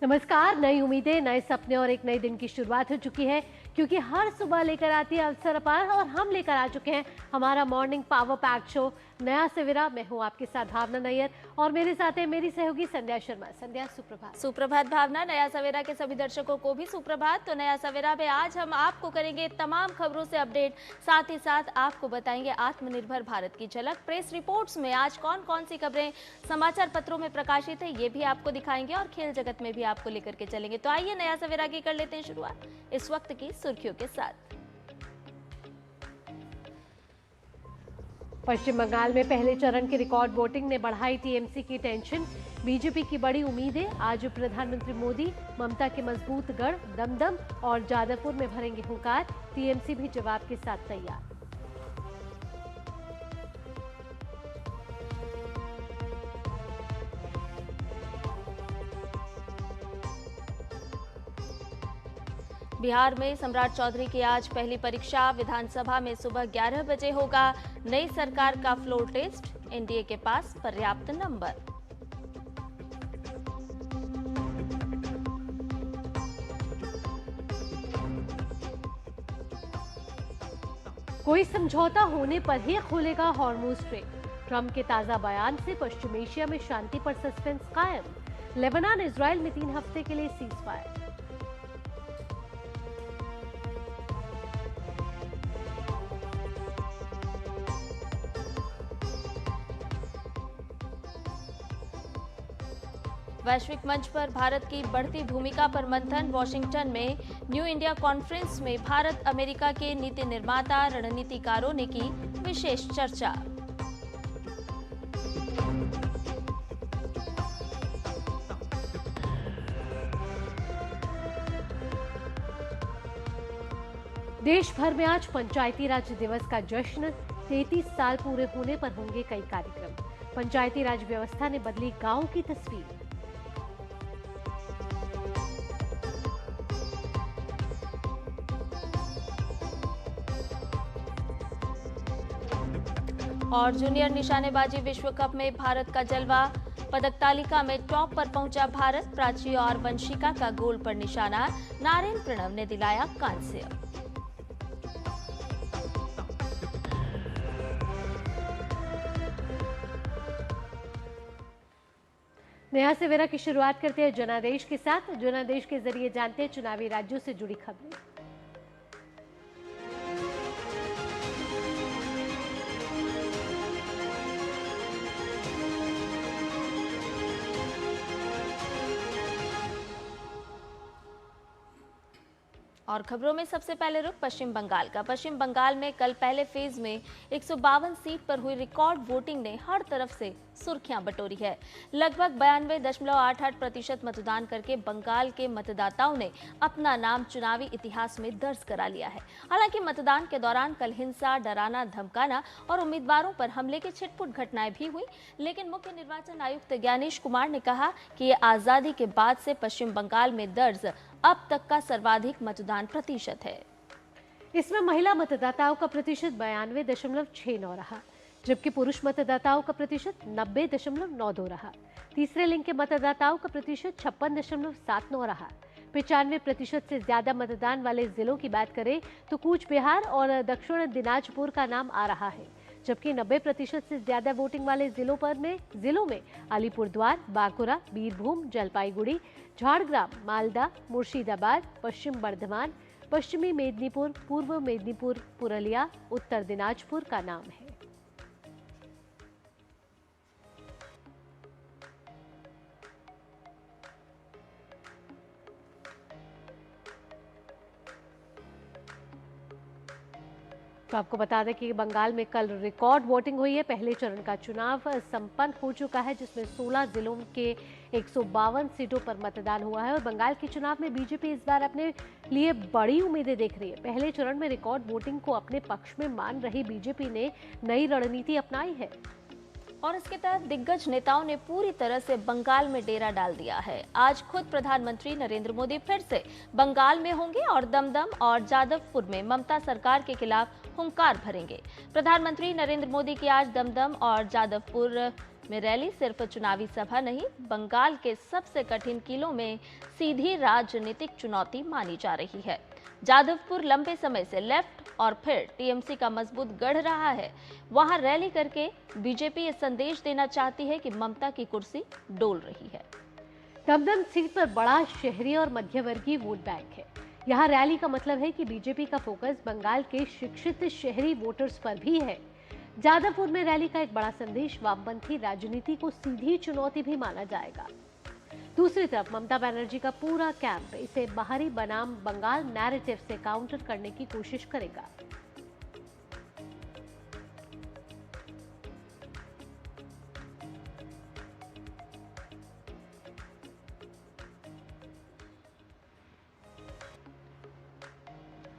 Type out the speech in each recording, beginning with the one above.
नमस्कार। नई उम्मीदें, नए सपने और एक नए दिन की शुरुआत हो चुकी है, क्योंकि हर सुबह लेकर आती है अवसर अपार और हम लेकर आ चुके हैं हमारा मॉर्निंग पावर पैक शो नया सवेरा। मैं हूं आपके साथ भावना नैयर और मेरे साथ है मेरी सहयोगी संध्या शर्मा। संध्या, सुप्रभात। सुप्रभात भावना। नया सवेरा के सभी दर्शकों को भी सुप्रभात। तो नया सवेरा में आज हम आपको करेंगे तमाम खबरों से अपडेट, साथ ही साथ आपको बताएंगे आत्मनिर्भर भारत की झलक। प्रेस रिपोर्ट्स में आज कौन कौन सी खबरें समाचार पत्रों में प्रकाशित है ये भी आपको दिखाएंगे और खेल जगत में भी आपको लेकर के चलेंगे। तो आइए नया सवेरा की कर लेते हैं शुरुआत इस वक्त की सुर्खियों के साथ। पश्चिम बंगाल में पहले चरण की रिकॉर्ड वोटिंग ने बढ़ाई टीएमसी की टेंशन। बीजेपी की बड़ी उम्मीदें, आज प्रधानमंत्री मोदी ममता के मजबूत गढ़ दमदम और जादवपुर में भरेंगे हुंकार। टीएमसी भी जवाब के साथ तैयार। बिहार में सम्राट चौधरी की आज पहली परीक्षा। विधानसभा में सुबह 11 बजे होगा नई सरकार का फ्लोर टेस्ट। एनडीए के पास पर्याप्त नंबर। कोई समझौता होने पर ही खुलेगा हॉर्मुज स्ट्रेट। ट्रंप के ताजा बयान से पश्चिम एशिया में शांति पर सस्पेंस कायम। लेबनान इजराइल में 3 हफ्ते के लिए सीज फायर। वैश्विक मंच पर भारत की बढ़ती भूमिका पर मंथन। वॉशिंगटन में न्यू इंडिया कॉन्फ्रेंस में भारत अमेरिका के नीति निर्माता रणनीतिकारों ने की विशेष चर्चा। देश भर में आज पंचायती राज दिवस का जश्न। 33 साल पूरे होने पर होंगे कई कार्यक्रम। पंचायती राज व्यवस्था ने बदली गांव की तस्वीर। और जूनियर निशानेबाजी विश्व कप में भारत का जलवा। पदक तालिका में टॉप पर पहुंचा भारत। प्राची और वंशिका का गोल पर निशाना। नारायण प्रणव ने दिलाया कांस्य। नया सवेरा की शुरुआत करते हैं जनादेश के साथ। जनादेश के जरिए जानते हैं चुनावी राज्यों से जुड़ी खबरें। और खबरों में सबसे पहले रुख पश्चिम बंगाल का। पश्चिम बंगाल में कल पहले फेज में 152 सीट पर हुई रिकॉर्ड वोटिंग ने हर तरफ से सुर्खियां बटोरी है। लगभग 92.88% मतदान करके बंगाल के मतदाताओं ने अपना नाम चुनावी इतिहास में दर्ज करा लिया है। हालांकि मतदान के दौरान कल हिंसा, डराना धमकाना और उम्मीदवारों पर हमले की छिटपुट घटनाएं भी हुई, लेकिन मुख्य निर्वाचन आयुक्त ज्ञानेश कुमार ने कहा कि ये आजादी के बाद से पश्चिम बंगाल में दर्ज अब तक का सर्वाधिक मतदान प्रतिशत है। इसमें महिला मतदाताओं का प्रतिशत 92.69 रहा, जबकि पुरुष मतदाताओं का प्रतिशत 90.92 रहा। तीसरे लिंग के मतदाताओं का प्रतिशत 56.79 रहा। 95% से ज्यादा मतदान वाले जिलों की बात करें तो कूच बिहार और दक्षिण दिनाजपुर का नाम आ रहा है, जबकि 90% से ज्यादा वोटिंग वाले जिलों में अलीपुरद्वार, बांकुरा, बीरभूम, जलपाईगुड़ी, झारग्राम, मालदा, मुर्शिदाबाद, पश्चिम बर्धमान, पश्चिमी मेदिनीपुर, पूर्व मेदिनीपुर, पुरुलिया, उत्तर दिनाजपुर का नाम है। तो आपको बता दें कि बंगाल में कल रिकॉर्ड वोटिंग हुई है। पहले चरण का चुनाव संपन्न हो चुका है, जिसमें 16 जिलों के 152 सीटों पर मतदान हुआ है और बंगाल के चुनाव में बीजेपी इस बार अपने लिए बड़ी उम्मीदें देख रही है। पहले चरण में रिकॉर्ड वोटिंग को अपने पक्ष में मान रही बीजेपी ने नई रणनीति अपनाई है और इसके तहत दिग्गज नेताओं ने पूरी तरह से बंगाल में डेरा डाल दिया है। आज खुद प्रधानमंत्री नरेंद्र मोदी फिर से बंगाल में होंगे और दमदम और जादवपुर में ममता सरकार के खिलाफ हुंकार भरेंगे। प्रधानमंत्री नरेंद्र मोदी की आज दमदम और जादवपुर में रैली सिर्फ चुनावी सभा नहीं, बंगाल के सबसे कठिन किलों में सीधी राजनीतिक चुनौती मानी जा रही है। जादवपुर लंबे समय से लेफ्ट और फिर टीएमसी का मजबूत गढ़ रहा है। वहां रैली करके बीजेपी ये संदेश देना चाहती है कि ममता की कुर्सी डोल रही है। दमदम सीट पर बड़ा शहरी और मध्यवर्गीय वोट बैंक है। यहाँ रैली का मतलब है कि बीजेपी का फोकस बंगाल के शिक्षित शहरी वोटर्स पर भी है। जादवपुर में रैली का एक बड़ा संदेश वामपंथी राजनीति को सीधी चुनौती भी माना जाएगा। दूसरी तरफ ममता बनर्जी का पूरा कैंप इसे बाहरी बनाम बंगाल नैरेटिव से काउंटर करने की कोशिश करेगा।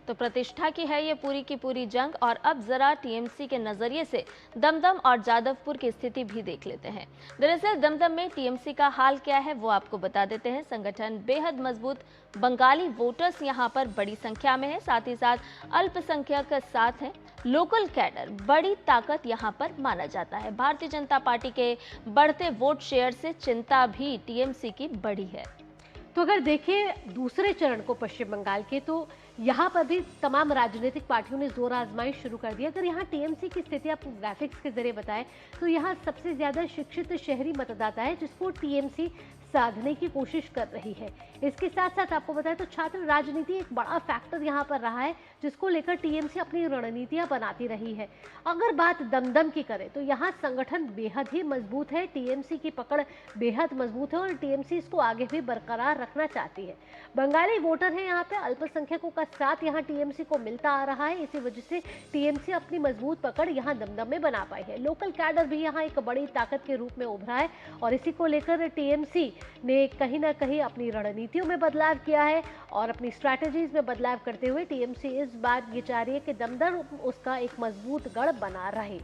तो प्रतिष्ठा की है ये पूरी की पूरी जंग। और अब जरा टीएमसी के नजरिए से दमदम और जादवपुर की स्थिति भी देख लेते हैं। दरअसल दमदम में टीएमसी का हाल क्या है वो आपको बता देते हैं। संगठन बेहद मजबूत, बंगाली वोटर्स यहां पर बड़ी संख्या में है, साथ ही साथ अल्पसंख्यक साथ हैं। लोकल कैडर बड़ी ताकत यहां पर माना जाता है। भारतीय जनता पार्टी के बढ़ते वोट शेयर से चिंता भी टीएमसी की बड़ी है। तो अगर देखें दूसरे चरण को पश्चिम बंगाल के, तो यहाँ पर भी तमाम राजनीतिक पार्टियों ने जोर आजमाइश शुरू कर दिया। अगर यहाँ टीएमसी की स्थिति आपको ग्राफिक्स के जरिए बताएं तो यहाँ सबसे ज्यादा शिक्षित शहरी मतदाता है जिसको टीएमसी साधने की कोशिश कर रही है। इसके साथ साथ आपको बताएं तो छात्र राजनीति एक बड़ा फैक्टर यहाँ पर रहा है जिसको लेकर टीएमसी अपनी रणनीतियां बनाती रही है। अगर बात दमदम की करें तो यहाँ संगठन बेहद ही मजबूत है, टीएमसी की पकड़ बेहद मजबूत है और टीएमसी इसको आगे भी बरकरार रखना चाहती है। बंगाली वोटर है यहाँ पे, अल्पसंख्यकों का साथ यहाँ टीएमसी को मिलता आ रहा है, इसी वजह से टीएमसी अपनी मजबूत पकड़ यहाँ दमदम में बना पाई है। लोकल कैडर भी यहाँ एक बड़ी ताकत के रूप में उभरा है और इसी को लेकर टीएमसी ने कहीं ना कहीं अपनी रणनीतियों में बदलाव किया है और अपनी स्ट्रैटेजीज में बदलाव करते हुए टीएमसी इस बार ये चाह रही है कि दमदम उसका एक मजबूत गढ़ बना रहे।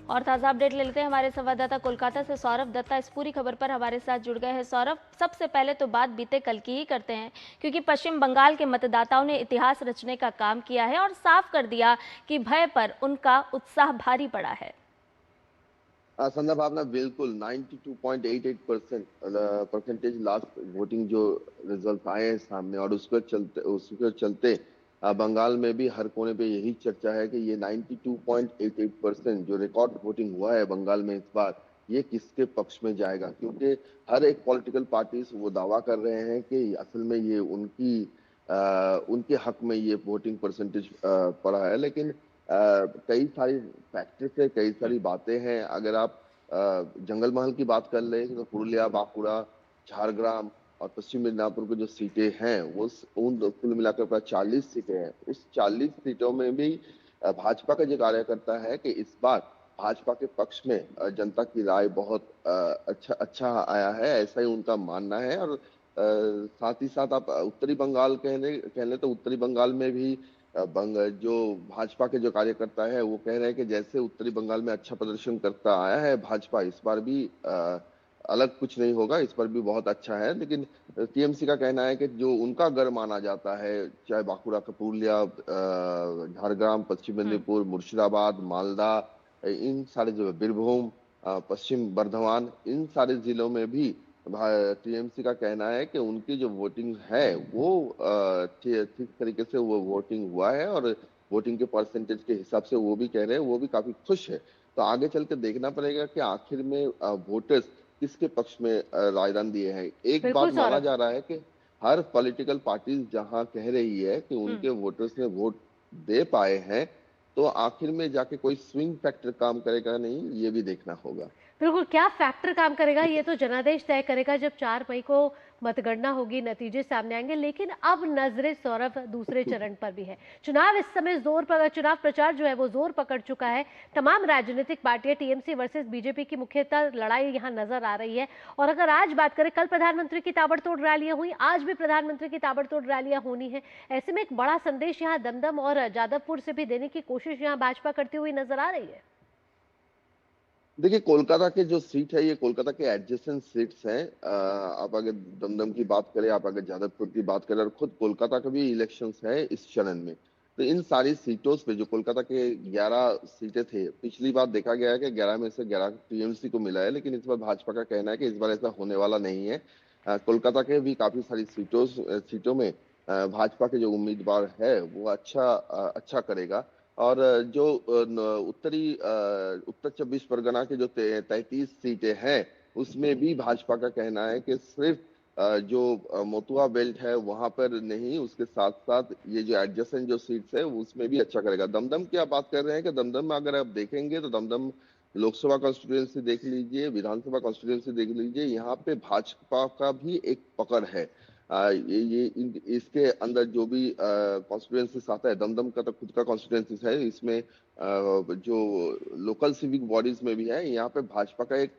और ताज़ा अपडेट ले लेते हैं हमारे संवाददाता कोलकाता से सौरभ दत्ता इस पूरी खबर पर हमारे साथ जुड़ गए हैं। सौरभ, सबसे पहले तो बात बीते कल की ही करते हैं, क्योंकि पश्चिम बंगाल के मतदाताओं ने इतिहास रचने का काम किया है और साफ कर दिया कि भय पर उनका उत्साह भारी पड़ा है। संदर्भ आपने बिल्कुल 92.88% परसेंटेज लास्ट वोटिंग जो रिजल्ट आए हैं सामने, और उसके चलते बंगाल में भी हर कोने पे यही चर्चा है कि ये 92.88% जो रिकॉर्ड वोटिंग हुआ है बंगाल में इस बार, ये किसके पक्ष में जाएगा। क्योंकि हर एक पॉलिटिकल पार्टीज वो दावा कर रहे हैं कि असल में ये उनके हक में ये वोटिंग परसेंटेज पड़ा है, लेकिन कई सारी फैक्टर्स है, कई सारी बातें हैं। अगर आप जंगल महल की बात कर ले तो पुरुलिया, बांकुड़ा, झारग्राम और पश्चिम मिदनापुर की जो सीटें हैं वो उन कुल मिलाकर प्राय 40 सीटें हैं। उस 40 सीटों में भी भाजपा का जो कार्यकर्ता है कि इस बार भाजपा के पक्ष में जनता की राय बहुत अच्छा आया है, ऐसा ही उनका मानना है। और साथ ही साथ आप उत्तरी बंगाल कह लें तो उत्तरी बंगाल में भी जो भाजपा के जो कार्यकर्ता है वो कह रहे हैं कि जैसे उत्तरी बंगाल में अच्छा प्रदर्शन करता आया है भाजपा, इस बार भी अलग कुछ नहीं होगा, इस पर भी बहुत अच्छा है। लेकिन टीएमसी का कहना है कि जो उनका गढ़ माना जाता है, चाहे बांकुड़ा का पुरुलिया, झारग्राम, पश्चिम मेदिनीपुर, मुर्शिदाबाद, मालदा, इन सारे जो बीरभूम, पश्चिम बर्धमान, इन सारे जिलों में भी टीएमसी का कहना है कि उनकी जो वोटिंग है वो ठीक तरीके से वो वोटिंग हुआ है और वोटिंग के परसेंटेज के हिसाब से वो भी कह रहे हैं, वो भी काफी खुश है। तो आगे चल के देखना पड़ेगा कि आखिर में वोटर्स किसके पक्ष में रायदान दिए हैं। एक बात माना जा रहा है कि हर पॉलिटिकल पार्टी जहां कह रही है कि उनके वोटर्स ने वोट दे पाए हैं, तो आखिर में जाके कोई स्विंग फैक्टर काम करेगा नहीं, ये भी देखना होगा। बिल्कुल, क्या फैक्टर काम करेगा ये तो जनादेश तय करेगा जब 4 मई को मतगणना होगी, नतीजे सामने आएंगे। लेकिन अब नजरें सौरभ दूसरे चरण पर भी है। चुनाव इस समय चुनाव प्रचार जो है वो जोर पकड़ चुका है। तमाम राजनीतिक पार्टियां टीएमसी वर्सेस बीजेपी की मुख्यतः लड़ाई यहाँ नजर आ रही है। और अगर आज बात करें, कल प्रधानमंत्री की ताबड़तोड़ रैलियां हुई, आज भी प्रधानमंत्री की ताबड़तोड़ रैलियां होनी है। ऐसे में एक बड़ा संदेश यहाँ दमदम और जादवपुर से भी देने की कोशिश यहाँ भाजपा करती हुई नजर आ रही है। देखिए, कोलकाता के जो सीट है, ये कोलकाता के एडजेसेंट सीट्स हैं। आप अगर दमदम की बात करें, आप अगर जादवपुर की बात करें, और खुद कोलकाता का भी इलेक्शंस है इस चरण में, तो इन सारी सीटों पे जो कोलकाता के 11 सीटें थे, पिछली बार देखा गया है कि 11 में से 11 टीएमसी को मिला है, लेकिन इस बार भाजपा का कहना है कि इस बार ऐसा होने वाला नहीं है। कोलकाता के भी काफी सारी सीटों में भाजपा के जो उम्मीदवार है वो अच्छा करेगा। और जो उत्तर 24 परगना के जो 33 सीटें हैं, उसमें भी भाजपा का कहना है कि सिर्फ जो मोतुआ बेल्ट है वहां पर नहीं, उसके साथ साथ ये जो एडजेसेंट जो सीट्स है उसमें भी अच्छा करेगा। दमदम की आप बात कर रहे हैं कि दमदम में अगर आप देखेंगे तो दमदम लोकसभा कॉन्स्टिट्यूंसी देख लीजिए, विधानसभा कॉन्स्टिट्यूंसी देख लीजिए, यहाँ पे भाजपा का भी एक पकड़ है। इसके अंदर जो भी कॉन्स्टिट्यूएंसीज आता है, दमदम का तो खुद का कॉन्स्टिट्यूएंसीज है, इसमें जो लोकल सिविक बॉडीज में भी है, यहाँ पे भाजपा का एक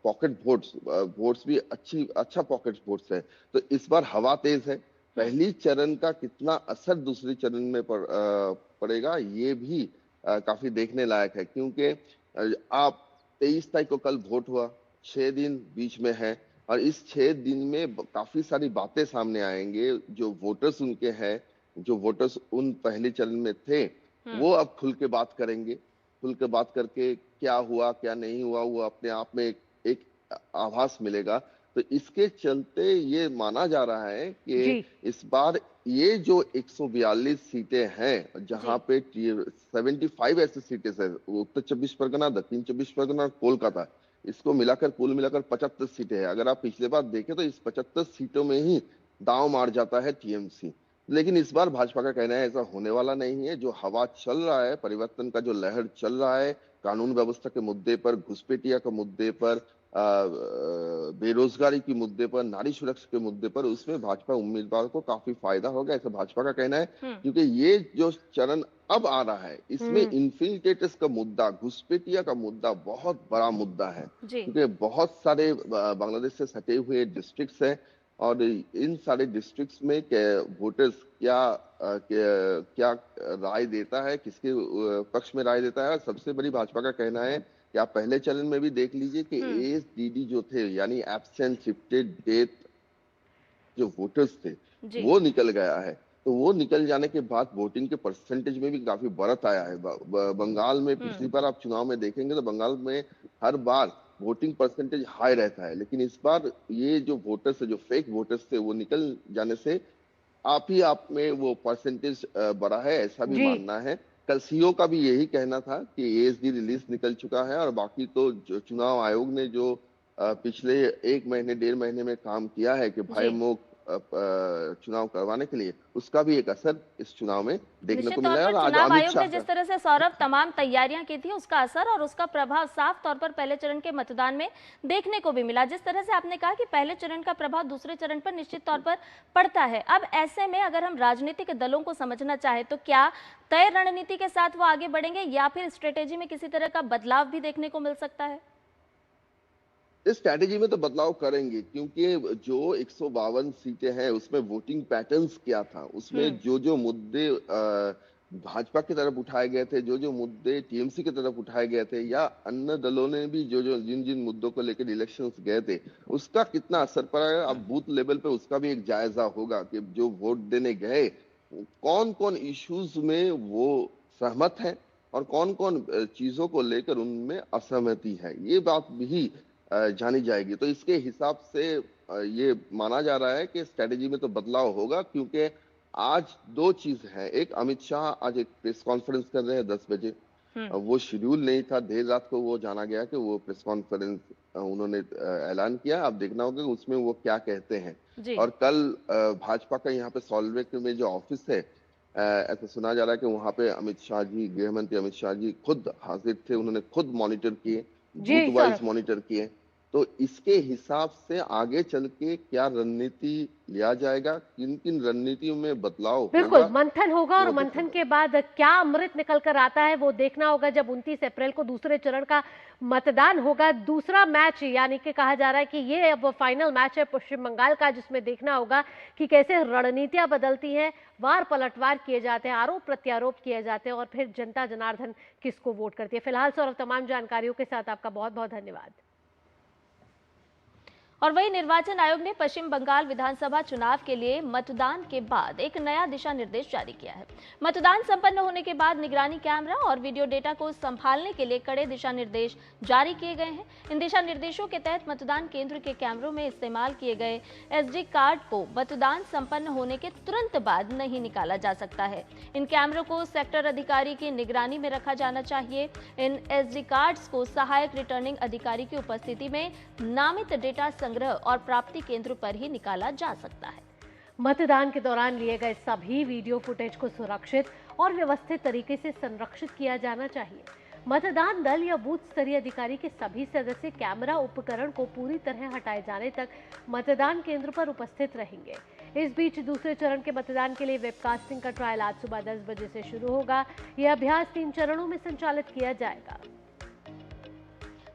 पॉकेट वोट्स भी अच्छा पॉकेट वोट्स है। तो इस बार हवा तेज है। पहली चरण का कितना असर दूसरी चरण में पड़ेगा, ये भी काफी देखने लायक है, क्योंकि आप 23 तारीख को कल वोट हुआ, 6 दिन बीच में है, और इस 6 दिन में काफी सारी बातें सामने आएंगे। जो वोटर्स उनके हैं, जो वोटर्स उन पहले चरण में थे, वो अब खुल के बात करेंगे। खुल के बात करके क्या हुआ क्या नहीं हुआ, वो अपने आप में एक आभास मिलेगा। तो इसके चलते ये माना जा रहा है कि जी। इस बार ये जो 142 सीटें हैं, जहां जी। पे 75 ऐसी सीटें हैं, उत्तर 24 परगना, दक्षिण 24 परगना, कोलकाता, इसको मिलाकर कुल मिलाकर 75 सीटें हैं। अगर आप पिछले बार देखें तो इस 75 सीटों में ही दांव मार जाता है टीएमसी। लेकिन इस बार भाजपा का कहना है ऐसा होने वाला नहीं है। जो हवा चल रहा है, परिवर्तन का जो लहर चल रहा है, कानून व्यवस्था के मुद्दे पर, घुसपैठिया के मुद्दे पर, बेरोजगारी के मुद्दे पर, नारी सुरक्षा के मुद्दे पर, उसमें भाजपा उम्मीदवार को काफी फायदा होगा, ऐसा भाजपा का कहना है। क्योंकि ये जो चरण अब आ रहा है, इसमें हम्म। इन्फिल्ट्रेटर्स का मुद्दा, घुसपैठिया का मुद्दा बहुत बड़ा मुद्दा है, जी। क्योंकि बहुत सारे बांग्लादेश से सटे हुए डिस्ट्रिक्ट्स हैं, और इन सारे डिस्ट्रिक्ट्स में वोटर्स क्या राय देता है, किसके पक्ष में राय देता है। और सबसे बड़ी भाजपा का कहना है कि आप पहले चरण में भी देख लीजिए कि एएसडीडी जो थे, यानी एब्सेंट शिफ्टेड डेथ, जो वोटर्स थे, जी। वो निकल गया है। तो वो निकल जाने के बाद वोटिंग के परसेंटेज में भी काफी बढ़त आया है। बंगाल में पिछली बार आप चुनाव में देखेंगे तो बंगाल में हर बार वोटिंग परसेंटेज हाई रहता है, लेकिन इस बार ये जो वोटर्स है, जो फेक वोटर्स थे, वो निकल जाने से आप में वो परसेंटेज बढ़ा है, ऐसा भी जी। मानना है। कल सीओ का भी यही कहना था कि एएसडी रिलीज निकल चुका है, और बाकी तो जो चुनाव आयोग ने जो पिछले 1 महीने 1.5 महीने में काम किया है कि जी। भयमुक्त चुनाव करवाने के लिए, उसका भी एक असर इस चुनाव में देखने को निश्चित तौर मिला है। पर और आज चुनाव अमित आयोग शाह ने का जिस तरह से सौरभ तमाम तैयारियां की थी, उसका असर और उसका प्रभाव साफ तौर पर पहले चरण के मतदान में देखने को भी मिला। जिस तरह से आपने कहा कि पहले चरण का प्रभाव दूसरे चरण पर निश्चित तौर पर पड़ता है। अब ऐसे में अगर हम राजनीतिक दलों को समझना चाहे तो क्या तय रणनीति के साथ वो आगे बढ़ेंगे या फिर स्ट्रेटेजी में किसी तरह का बदलाव भी देखने को मिल सकता है? इस स्ट्रैटेजी में तो बदलाव करेंगे, क्योंकि जो 152 सीटें हैं उसमें वोटिंग पैटर्न्स क्या था, उसमें जो जो मुद्दे भाजपा की तरफ उठाए गए थे, जो जो मुद्दे टीएमसी की तरफ उठाए गए थे, या अन्य दलों ने भी जो जो जिन जिन मुद्दों को लेकर इलेक्शंस गए थे, उसका कितना असर पड़ा है। अब बूथ लेवल पे उसका भी एक जायजा होगा कि जो वोट देने गए, कौन कौन इश्यूज में वो सहमत है, और कौन कौन चीजों को लेकर उनमें असहमति है, ये बात भी जानी जाएगी। तो इसके हिसाब से ये माना जा रहा है कि स्ट्रेटेजी में तो बदलाव होगा, क्योंकि आज दो चीज है। एक, अमित शाह आज एक प्रेस कॉन्फ्रेंस कर रहे हैं 10 बजे। वो शेड्यूल नहीं था, देर रात को वो जाना गया कि वो प्रेस कॉन्फ्रेंस उन्होंने ऐलान किया। अब देखना होगा कि उसमें वो क्या कहते हैं। जी। और कल भाजपा का यहाँ पे सॉल्वेक में जो ऑफिस है, ऐसा सुना जा रहा है कि वहां पे अमित शाह जी, गृह मंत्री अमित शाह जी खुद हाजिर थे, उन्होंने खुद मॉनिटर किए, जी बूथ वाइज सौरभ। मॉनिटर किए। तो इसके हिसाब से आगे चल के क्या रणनीति लिया जाएगा, किन किन रणनीतियों में बदलाव बिल्कुल होगा, मंथन होगा और वो देखना मंथन के बाद क्या अमृत निकल कर आता है वो देखना होगा जब 29 अप्रैल को दूसरे चरण का मतदान होगा। दूसरा मैच यानी कि कहा जा रहा है कि ये अब फाइनल मैच है पश्चिम बंगाल का, जिसमें देखना होगा कि कैसे रणनीतियां बदलती हैं, वार पलटवार किए जाते हैं, आरोप प्रत्यारोप किए जाते हैं और फिर जनता जनार्दन किसको वोट करती है। फिलहाल सौरभ, तमाम जानकारियों के साथ आपका बहुत बहुत धन्यवाद। और वही निर्वाचन आयोग ने पश्चिम बंगाल विधानसभा चुनाव के लिए मतदान के बाद एक नया दिशा निर्देश जारी किया है। मतदान संपन्न होने के बाद निगरानी कैमरा और वीडियो डेटा को संभालने के लिए कड़े दिशा निर्देश जारी किए गए हैं। इन दिशा निर्देशों के तहत मतदान केंद्र के कैमरों में इस्तेमाल किए गए SD कार्ड को मतदान संपन्न होने के तुरंत बाद नहीं निकाला जा सकता है। इन कैमरों को सेक्टर अधिकारी की निगरानी में रखा जाना चाहिए। इन SD कार्ड्स को सहायक रिटर्निंग अधिकारी की उपस्थिति में नामित डेटा संग्रह और प्राप्ति केंद्र पर ही निकाला जा सकता है। मतदान के दौरान लिए गए सभी वीडियो फुटेज को सुरक्षित और व्यवस्थित तरीके से संरक्षित किया जाना चाहिए। मतदान दल या बूथ स्तरीय अधिकारी के सभी सदस्य कैमरा उपकरण को पूरी तरह हटाए जाने तक मतदान केंद्र पर उपस्थित रहेंगे। इस बीच दूसरे चरण के मतदान के लिए वेबकास्टिंग का ट्रायल आज सुबह 10 बजे से शुरू होगा। यह अभ्यास 3 चरणों में संचालित किया जाएगा।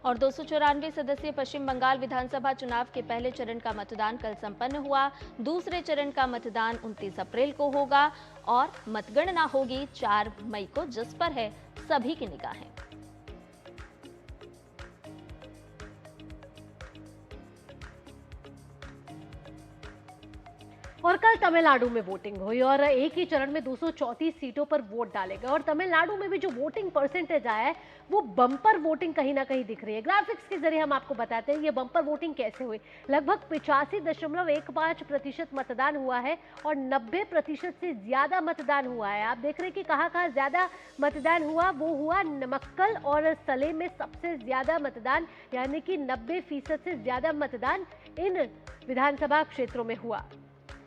और 294 सदस्यीय पश्चिम बंगाल विधानसभा चुनाव के पहले चरण का मतदान कल संपन्न हुआ। दूसरे चरण का मतदान 29 अप्रैल को होगा और मतगणना होगी 4 मई को, जिस पर है सभी की निगाहें। और कल तमिलनाडु में वोटिंग हुई और एक ही चरण में 234 सीटों पर वोट डाले गए और तमिलनाडु में भी जो वोटिंग परसेंटेज आया है वो बम्पर वोटिंग कहीं ना कहीं दिख रही है। ग्राफिक्स के जरिए हम आपको बताते हैं ये बम्पर वोटिंग कैसे हुई। लगभग 85.15% मतदान हुआ है और 90% से ज्यादा मतदान हुआ है। आप देख रहे हैं कि कहाँ ज्यादा मतदान हुआ, वो हुआ नमक्कल और सलेम में सबसे ज्यादा मतदान, यानी कि 90% से ज्यादा मतदान इन विधानसभा क्षेत्रों में हुआ।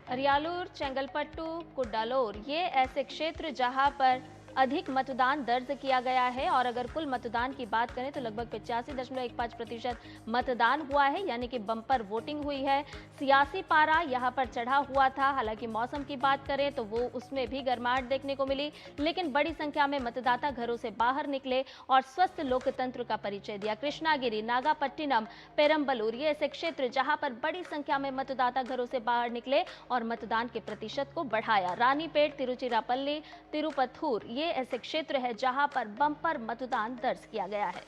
अरियालूर, चेंगलपट्टू, कुड्डालोर ये ऐसे क्षेत्र जहां पर अधिक मतदान दर्ज किया गया है और अगर कुल मतदान की बात करें तो लगभग 85.15% मतदान हुआ है, यानी कि बम्पर वोटिंग हुई है। सियासी पारा यहां पर चढ़ा हुआ था। हालांकि मौसम की बात करें तो वो उसमें भी गर्माहट देखने को मिली, लेकिन बड़ी संख्या में मतदाता घरों से बाहर निकले और स्वस्थ लोकतंत्र का परिचय दिया। कृष्णागिरी, नागापट्टिनम, पेरम्बलूर ये ऐसे क्षेत्र जहां पर बड़ी संख्या में मतदाता घरों से बाहर निकले और मतदान के प्रतिशत को बढ़ाया। रानीपेट, तिरुचिरापल्ली, तिरुपथूर ये ऐसे क्षेत्र है जहां पर बम्पर मतदान दर्ज किया गया है।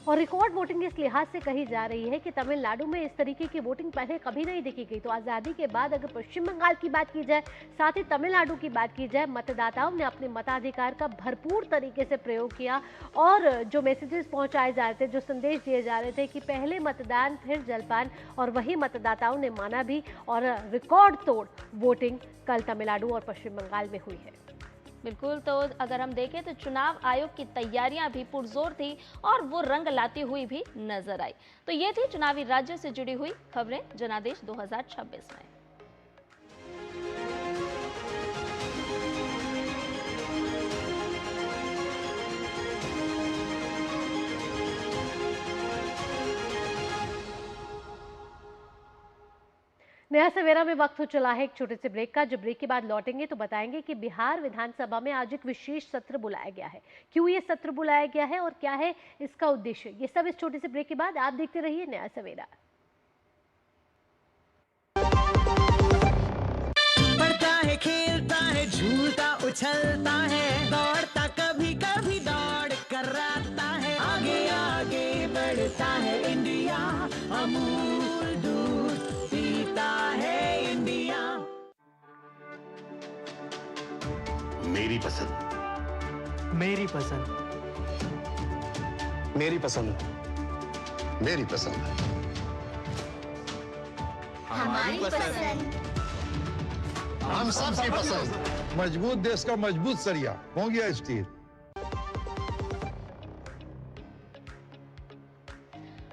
और रिकॉर्ड वोटिंग इस लिहाज से कही जा रही है कि तमिलनाडु में इस तरीके की वोटिंग पहले कभी नहीं देखी गई। तो आज़ादी के बाद अगर पश्चिम बंगाल की बात की जाए, साथ ही तमिलनाडु की बात की जाए, मतदाताओं ने अपने मताधिकार का भरपूर तरीके से प्रयोग किया और जो मैसेजेस पहुंचाए जा रहे थे, जो संदेश दिए जा रहे थे कि पहले मतदान फिर जलपान, और वही मतदाताओं ने माना भी और रिकॉर्ड तोड़ वोटिंग कल तमिलनाडु और पश्चिम बंगाल में हुई है। बिल्कुल, तो अगर हम देखें तो चुनाव आयोग की तैयारियां भी पुरजोर थी और वो रंग लाती हुई भी नजर आई। तो ये थी चुनावी राज्यों से जुड़ी हुई खबरें जनादेश 2026 में। नया सवेरा में वक्त हो चला है एक छोटे से ब्रेक का। जब ब्रेक के बाद लौटेंगे तो बताएंगे कि बिहार विधानसभा में आज एक विशेष सत्र बुलाया गया है। क्यों ये सत्र बुलाया गया है और क्या है इसका उद्देश्य, ये सब इस छोटे से ब्रेक के बाद। आप देखते रहिए नया सवेरा। पढ़ता है, खेलता है, झूलता उछलता है, दौड़ता कभी कभी दौड़ कराता है, आगे आगे बढ़ता है इंडिया, अमूल दूध पीता है इंडिया। मेरी पसंद, मेरी पसंद, मेरी पसंद, मेरी पसंद, हमारी पसंद। हम सबकी पसंद। मजबूत देश का मजबूत सरिया हो गया स्टील।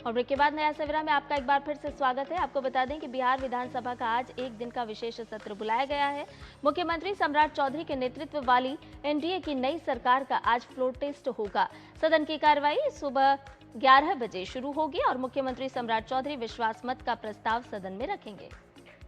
और ब्रेक के बाद नया सवेरा में आपका एक बार फिर से स्वागत है। आपको बता दें कि बिहार विधानसभा का आज एक दिन का विशेष सत्र बुलाया गया है। मुख्यमंत्री सम्राट चौधरी के नेतृत्व वाली एनडीए की नई सरकार का आज फ्लोर टेस्ट होगा। सदन की कार्रवाई सुबह 11 बजे शुरू होगी और मुख्यमंत्री सम्राट चौधरी विश्वास मत का प्रस्ताव सदन में रखेंगे।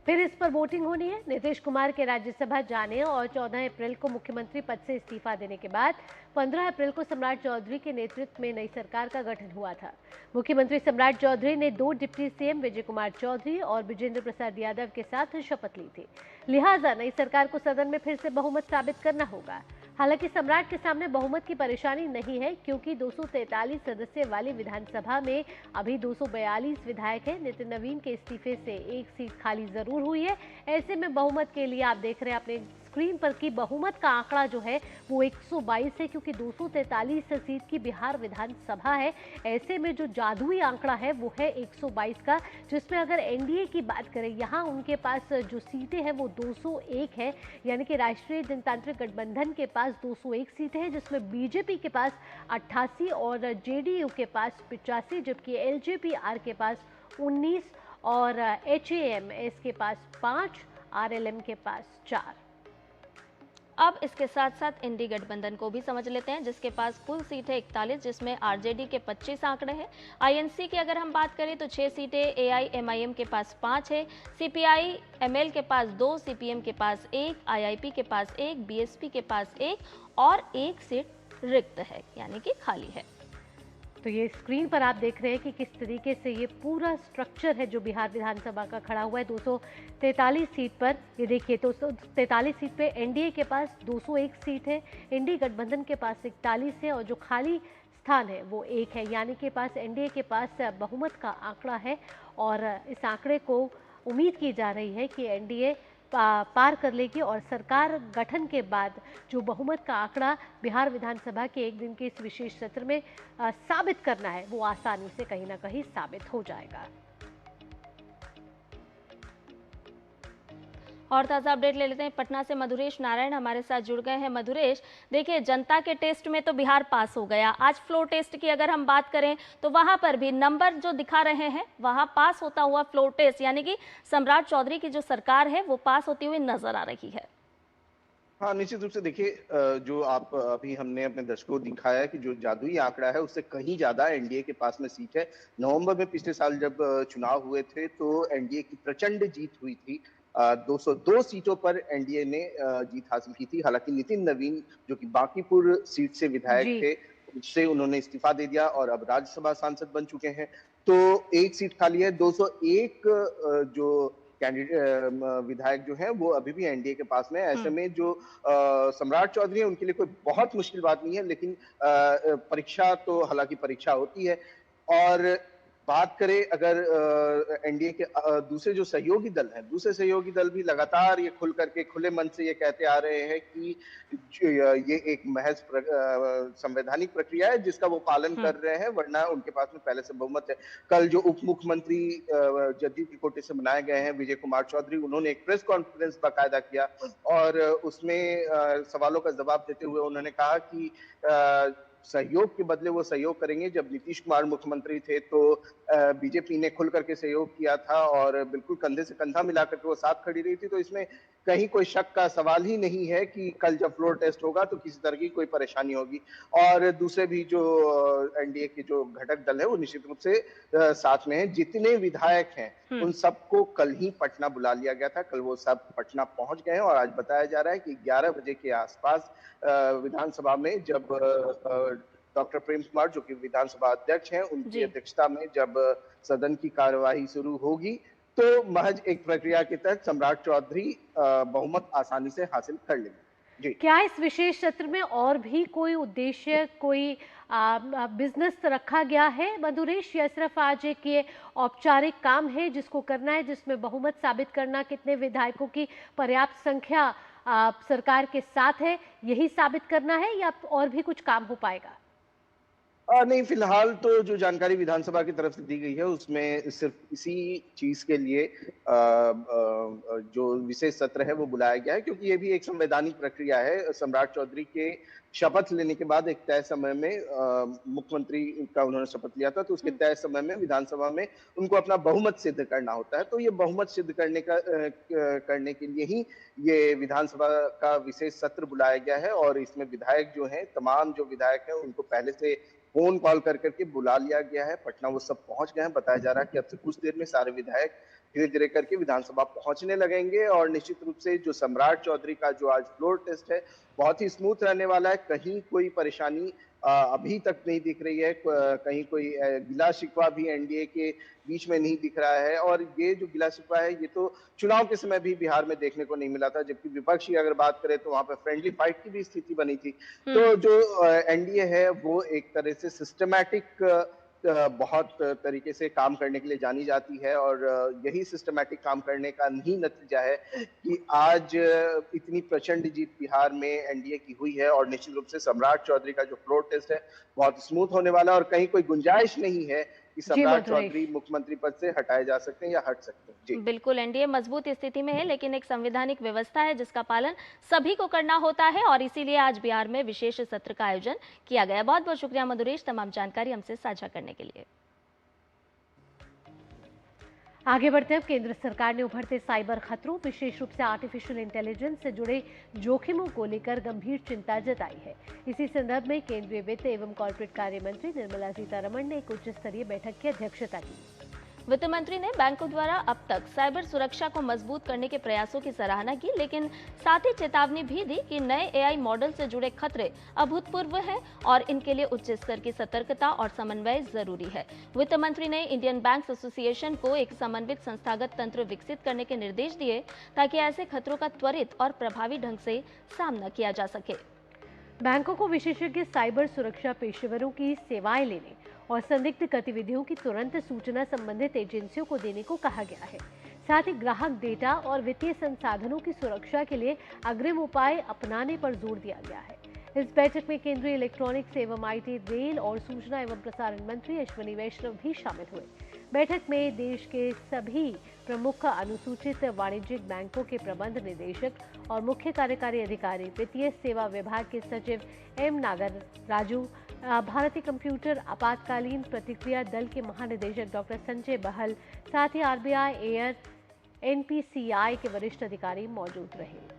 फिर इस पर वोटिंग होनी है। नीतीश कुमार के राज्यसभा जाने और 14 अप्रैल को मुख्यमंत्री पद से इस्तीफा देने के बाद 15 अप्रैल को सम्राट चौधरी के नेतृत्व में नई सरकार का गठन हुआ था। मुख्यमंत्री सम्राट चौधरी ने 2 डिप्टी सीएम विजय कुमार चौधरी और विजेंद्र प्रसाद यादव के साथ शपथ ली थी। लिहाजा नई सरकार को सदन में फिर से बहुमत साबित करना होगा। हालांकि सम्राट के सामने बहुमत की परेशानी नहीं है, क्योंकि 243 सदस्य वाली विधानसभा में अभी 242 विधायक हैं। नितिन नवीन के इस्तीफे से एक सीट खाली जरूर हुई है। ऐसे में बहुमत के लिए आप देख रहे हैं अपने स्क्रीन पर कि बहुमत का आंकड़ा जो है वो 122 है, क्योंकि 243 सीट की बिहार विधानसभा है। ऐसे में जो जादुई आंकड़ा है वो है 122 का, जिसमें अगर एनडीए की बात करें, यहाँ उनके पास जो सीटें हैं वो 201 है, यानी कि राष्ट्रीय जनतांत्रिक गठबंधन के पास 201 सीटें हैं, जिसमें बीजेपी के पास 88 और जेडीयू के पास 85, जबकि एलजेपी-आर के पास 19 और एचएएमएस के पास 5, आरएलएम के पास 4। अब इसके साथ साथ इंडी गठबंधन को भी समझ लेते हैं, जिसके पास कुल सीटें 41, जिसमें आरजेडी के 25 आंकड़े हैं। आईएनसी की अगर हम बात करें तो 6 सीटें, एआईएमआईएम के पास 5 है, सीपीआई एमएल के पास 2, सीपीएम के पास 1, आईआईपी के पास 1, बीएसपी के पास 1 और 1 सीट रिक्त है, यानी कि खाली है। तो ये स्क्रीन पर आप देख रहे हैं कि किस तरीके से ये पूरा स्ट्रक्चर है जो बिहार विधानसभा का खड़ा हुआ है। 243 सीट पर ये देखिए, 243 सीट पे एनडीए के पास 201 सीट है, इंडी गठबंधन के पास 41 है और जो खाली स्थान है वो 1 है, यानी कि पास एनडीए के पास बहुमत का आंकड़ा है। और इस आंकड़े को उम्मीद की जा रही है कि एनडीए पार कर लेगी और सरकार गठन के बाद जो बहुमत का आंकड़ा बिहार विधानसभा के एक दिन के इस विशेष सत्र में साबित करना है वो आसानी से कहीं ना कहीं साबित हो जाएगा। और ताज़ा अपडेट ले लेते हैं। पटना से मधुरेश नारायण हमारे साथ जुड़ गए हैं। मधुरेश, देखिए, जनता के टेस्ट में तो बिहार पास हो गया। आज फ्लोर टेस्ट की अगर हम बात करें तो वहां पर भी नंबर जो दिखा रहे हैं वहां पास होता हुआ फ्लोर टेस्ट, यानी कि सम्राट चौधरी की जो सरकार है वो पास होती हुई नजर आ रही है। हाँ, निश्चित रूप से देखिए, जो आप अभी हमने अपने दर्शकों को दिखाया है कि जो जादुई आंकड़ा है उससे कहीं ज्यादा एनडीए के पास में सीट है। नवंबर में पिछले साल जब चुनाव हुए थे तो एनडीए की प्रचंड जीत हुई थी। 202 सीटों पर एनडीए ने जीत हासिल की थी। हालांकि नितिन नवीन जो कि बांकीपुर सीट से विधायक थे, उससे उन्होंने इस्तीफा दे दिया और अब राज्यसभा सांसद बन चुके हैं। तो एक सीट खाली है। 201 जो कैंडिडेट विधायक जो है वो अभी भी एनडीए के पास में है। ऐसे में जो सम्राट चौधरी है उनके लिए कोई बहुत मुश्किल बात नहीं है, लेकिन परीक्षा तो हालांकि परीक्षा होती है। और बात करें अगर एनडीए के दूसरे जो सहयोगी दल हैं, दूसरे सहयोगी दल भी लगातार ये खुल करके खुले मन से ये कहते आ रहे हैं कि ये एक महज संवैधानिक प्रक्रिया है जिसका वो पालन कर रहे हैं, वरना उनके पास में पहले से बहुमत है। कल जो उप मुख्यमंत्री जदयू के कोटे से बनाए गए हैं विजय कुमार चौधरी, उन्होंने एक प्रेस कॉन्फ्रेंस बाकायदा किया और उसमें सवालों का जवाब देते हुए उन्होंने कहा कि सहयोग के बदले वो सहयोग करेंगे। जब नीतीश कुमार मुख्यमंत्री थे तो बीजेपी ने खुल करके सहयोग किया था और बिल्कुल कंधे से कंधा मिलाकर के वो साथ खड़ी रही थी। तो इसमें कहीं कोई शक का सवाल ही नहीं है कि कल जब फ्लोर टेस्ट होगा तो किसी तरह की कोई परेशानी होगी। और दूसरे भी जो एनडीए के जो घटक दल है वो निश्चित रूप से साथ में है। जितने विधायक हैं उन सबको कल ही पटना बुला लिया गया था। कल वो सब पटना पहुंच गए हैं और आज बताया जा रहा है कि 11 बजे के आसपास विधानसभा में जब डॉक्टर प्रेम कुमार जो कि विधानसभा अध्यक्ष हैं, उनकी अध्यक्षता में जब सदन की कार्यवाही शुरू होगी तो महज एक प्रक्रिया के तहत सम्राट चौधरी बहुमत आसानी से हासिल कर लेंगे। जी, क्या इस विशेष सत्र में और भी कोई उद्देश्य, कोई बिजनेस रखा गया है मधुरेश, या सिर्फ आज एक ये औपचारिक काम है जिसको करना है, जिसमें बहुमत साबित करना, कितने विधायकों की पर्याप्त संख्या सरकार के साथ है, यही साबित करना है या और भी कुछ काम हो पाएगा? नहीं, फिलहाल तो जो जानकारी विधानसभा की तरफ से दी गई है उसमें सिर्फ इसी चीज के लिए जो विशेष सत्र है वो बुलाया गया है, क्योंकि ये भी एक संवैधानिक प्रक्रिया है। सम्राट चौधरी के शपथ लेने के बाद एक तय समय में मुख्यमंत्री का उन्होंने शपथ लिया था, तो उसके तय समय में विधानसभा में उनको अपना बहुमत सिद्ध करना होता है। तो ये बहुमत सिद्ध करने के लिए ही ये विधानसभा का विशेष सत्र बुलाया गया है और इसमें विधायक जो हैं, तमाम जो विधायक हैं उनको पहले से फोन कॉल कर करके बुला लिया गया है। पटना वो सब पहुंच गए हैं। बताया जा रहा है कि अब से कुछ देर में सारे विधायक धीरे धीरे करके विधानसभा पहुंचने लगेंगे और निश्चित रूप से जो सम्राट चौधरी का जो आज फ्लोर टेस्ट है बहुत ही स्मूथ रहने वाला है। कहीं कोई परेशानी अभी तक नहीं दिख रही है। कहीं कोई गिला शिकवा भी एनडीए के बीच में नहीं दिख रहा है। और ये जो गिला शिकवा है ये तो चुनाव के समय भी बिहार में देखने को नहीं मिला था, जबकि विपक्ष की अगर बात करें तो वहां पर फ्रेंडली फाइट की भी स्थिति बनी थी। तो जो एनडीए है वो एक तरह से सिस्टमैटिक बहुत तरीके से काम करने के लिए जानी जाती है और यही सिस्टमैटिक काम करने का ही नतीजा है कि आज इतनी प्रचंड जीत बिहार में एनडीए की हुई है। और निश्चित रूप से सम्राट चौधरी का जो फ्लोर टेस्ट है बहुत स्मूथ होने वाला है और कहीं कोई गुंजाइश नहीं है कि सम्राट चौधरी मुख्यमंत्री पद से हटाए जा सकते हैं या हट सकते हैं। जी बिल्कुल, एनडीए मजबूत स्थिति में है, लेकिन एक संवैधानिक व्यवस्था है जिसका पालन सभी को करना होता है और इसीलिए आज बिहार में विशेष सत्र का आयोजन किया गया। बहुत बहुत शुक्रिया मधुरेश, तमाम जानकारी हमसे साझा करने के लिए। आगे बढ़ते हैं। केंद्र सरकार ने उभरते साइबर खतरों, विशेष रूप से आर्टिफिशियल इंटेलिजेंस से जुड़े जोखिमों को लेकर गंभीर चिंता जताई है। इसी संदर्भ में केंद्रीय वित्त एवं कॉर्पोरेट कार्य मंत्री निर्मला सीतारमण ने एक उच्च स्तरीय बैठक की अध्यक्षता की। वित्त मंत्री ने बैंकों द्वारा अब तक साइबर सुरक्षा को मजबूत करने के प्रयासों की सराहना की, लेकिन साथ ही चेतावनी भी दी कि नए एआई मॉडल से जुड़े खतरे अभूतपूर्व हैं और इनके लिए उच्च स्तर की सतर्कता और समन्वय जरूरी है। वित्त मंत्री ने इंडियन बैंक्स एसोसिएशन को एक समन्वित संस्थागत तंत्र विकसित करने के निर्देश दिए ताकि ऐसे खतरों का त्वरित और प्रभावी ढंग से सामना किया जा सके। बैंकों को विशेषज्ञ साइबर सुरक्षा पेशेवरों की सेवाएं लेने और संदिग्ध गतिविधियों की तुरंत सूचना संबंधित एजेंसियों को देने को कहा गया है। साथ ही ग्राहक डेटा और वित्तीय संसाधनों की सुरक्षा के लिए अग्रिम उपाय अपनाने पर जोर दिया गया है। इस बैठक में केंद्रीय इलेक्ट्रॉनिक्स एवं आईटी, रेल और सूचना एवं प्रसारण मंत्री अश्विनी वैष्णव भी शामिल हुए। बैठक में देश के सभी प्रमुख अनुसूचित वाणिज्यिक बैंकों के प्रबंध निदेशक और मुख्य कार्यकारी अधिकारी, वित्तीय सेवा विभाग के सचिव एम नागर राजू, भारतीय कंप्यूटर आपातकालीन प्रतिक्रिया दल के महानिदेशक डॉक्टर संजय बहल, साथ ही आरबीआई, एयर, एनपीसीआई के वरिष्ठ अधिकारी मौजूद रहे।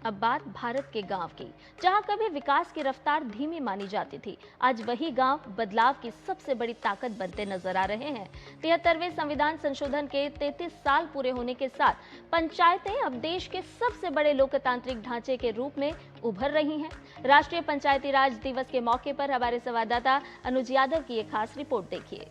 अब बात भारत के गांव की, जहां कभी विकास की रफ्तार धीमी मानी जाती थी, आज वही गांव बदलाव की सबसे बड़ी ताकत बनते नजर आ रहे हैं। 73वें संविधान संशोधन के 33 साल पूरे होने के साथ पंचायतें अब देश के सबसे बड़े लोकतांत्रिक ढांचे के रूप में उभर रही हैं। राष्ट्रीय पंचायती राज दिवस के मौके पर हमारे संवाददाता अनुज यादव की एक खास रिपोर्ट देखिए।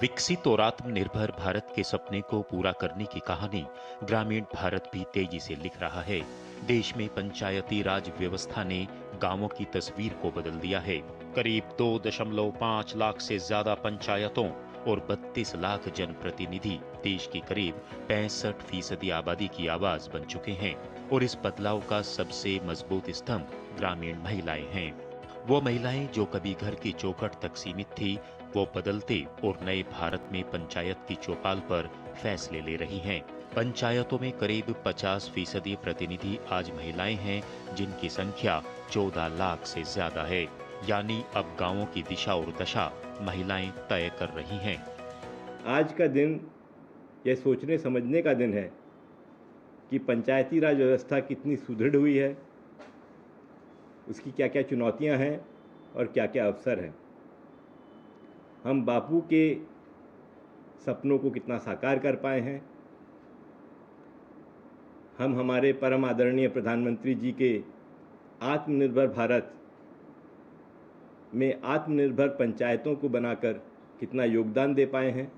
विकसित और आत्मनिर्भर भारत के सपने को पूरा करने की कहानी ग्रामीण भारत भी तेजी से लिख रहा है। देश में पंचायती राज व्यवस्था ने गांवों की तस्वीर को बदल दिया है। करीब 2.5 लाख से ज्यादा पंचायतों और 32 लाख जनप्रतिनिधि देश की करीब 65% आबादी की आवाज बन चुके हैं और इस बदलाव का सबसे मजबूत स्तंभ ग्रामीण महिलाएं हैं। वो महिलाएं जो कभी घर की चौखट तक सीमित थी, वो बदलते और नए भारत में पंचायत की चौपाल पर फैसले ले रही हैं। पंचायतों में करीब 50% प्रतिनिधि आज महिलाएं हैं, जिनकी संख्या 14 लाख से ज्यादा है। यानी अब गांवों की दिशा और दशा महिलाएं तय कर रही हैं। आज का दिन यह सोचने समझने का दिन है कि पंचायती राज व्यवस्था कितनी सुदृढ़ हुई है, उसकी क्या क्या चुनौतियां हैं और क्या क्या अवसर हैं। हम बापू के सपनों को कितना साकार कर पाए हैं। हम हमारे परम आदरणीय प्रधानमंत्री जी के आत्मनिर्भर भारत में आत्मनिर्भर पंचायतों को बनाकर कितना योगदान दे पाए हैं।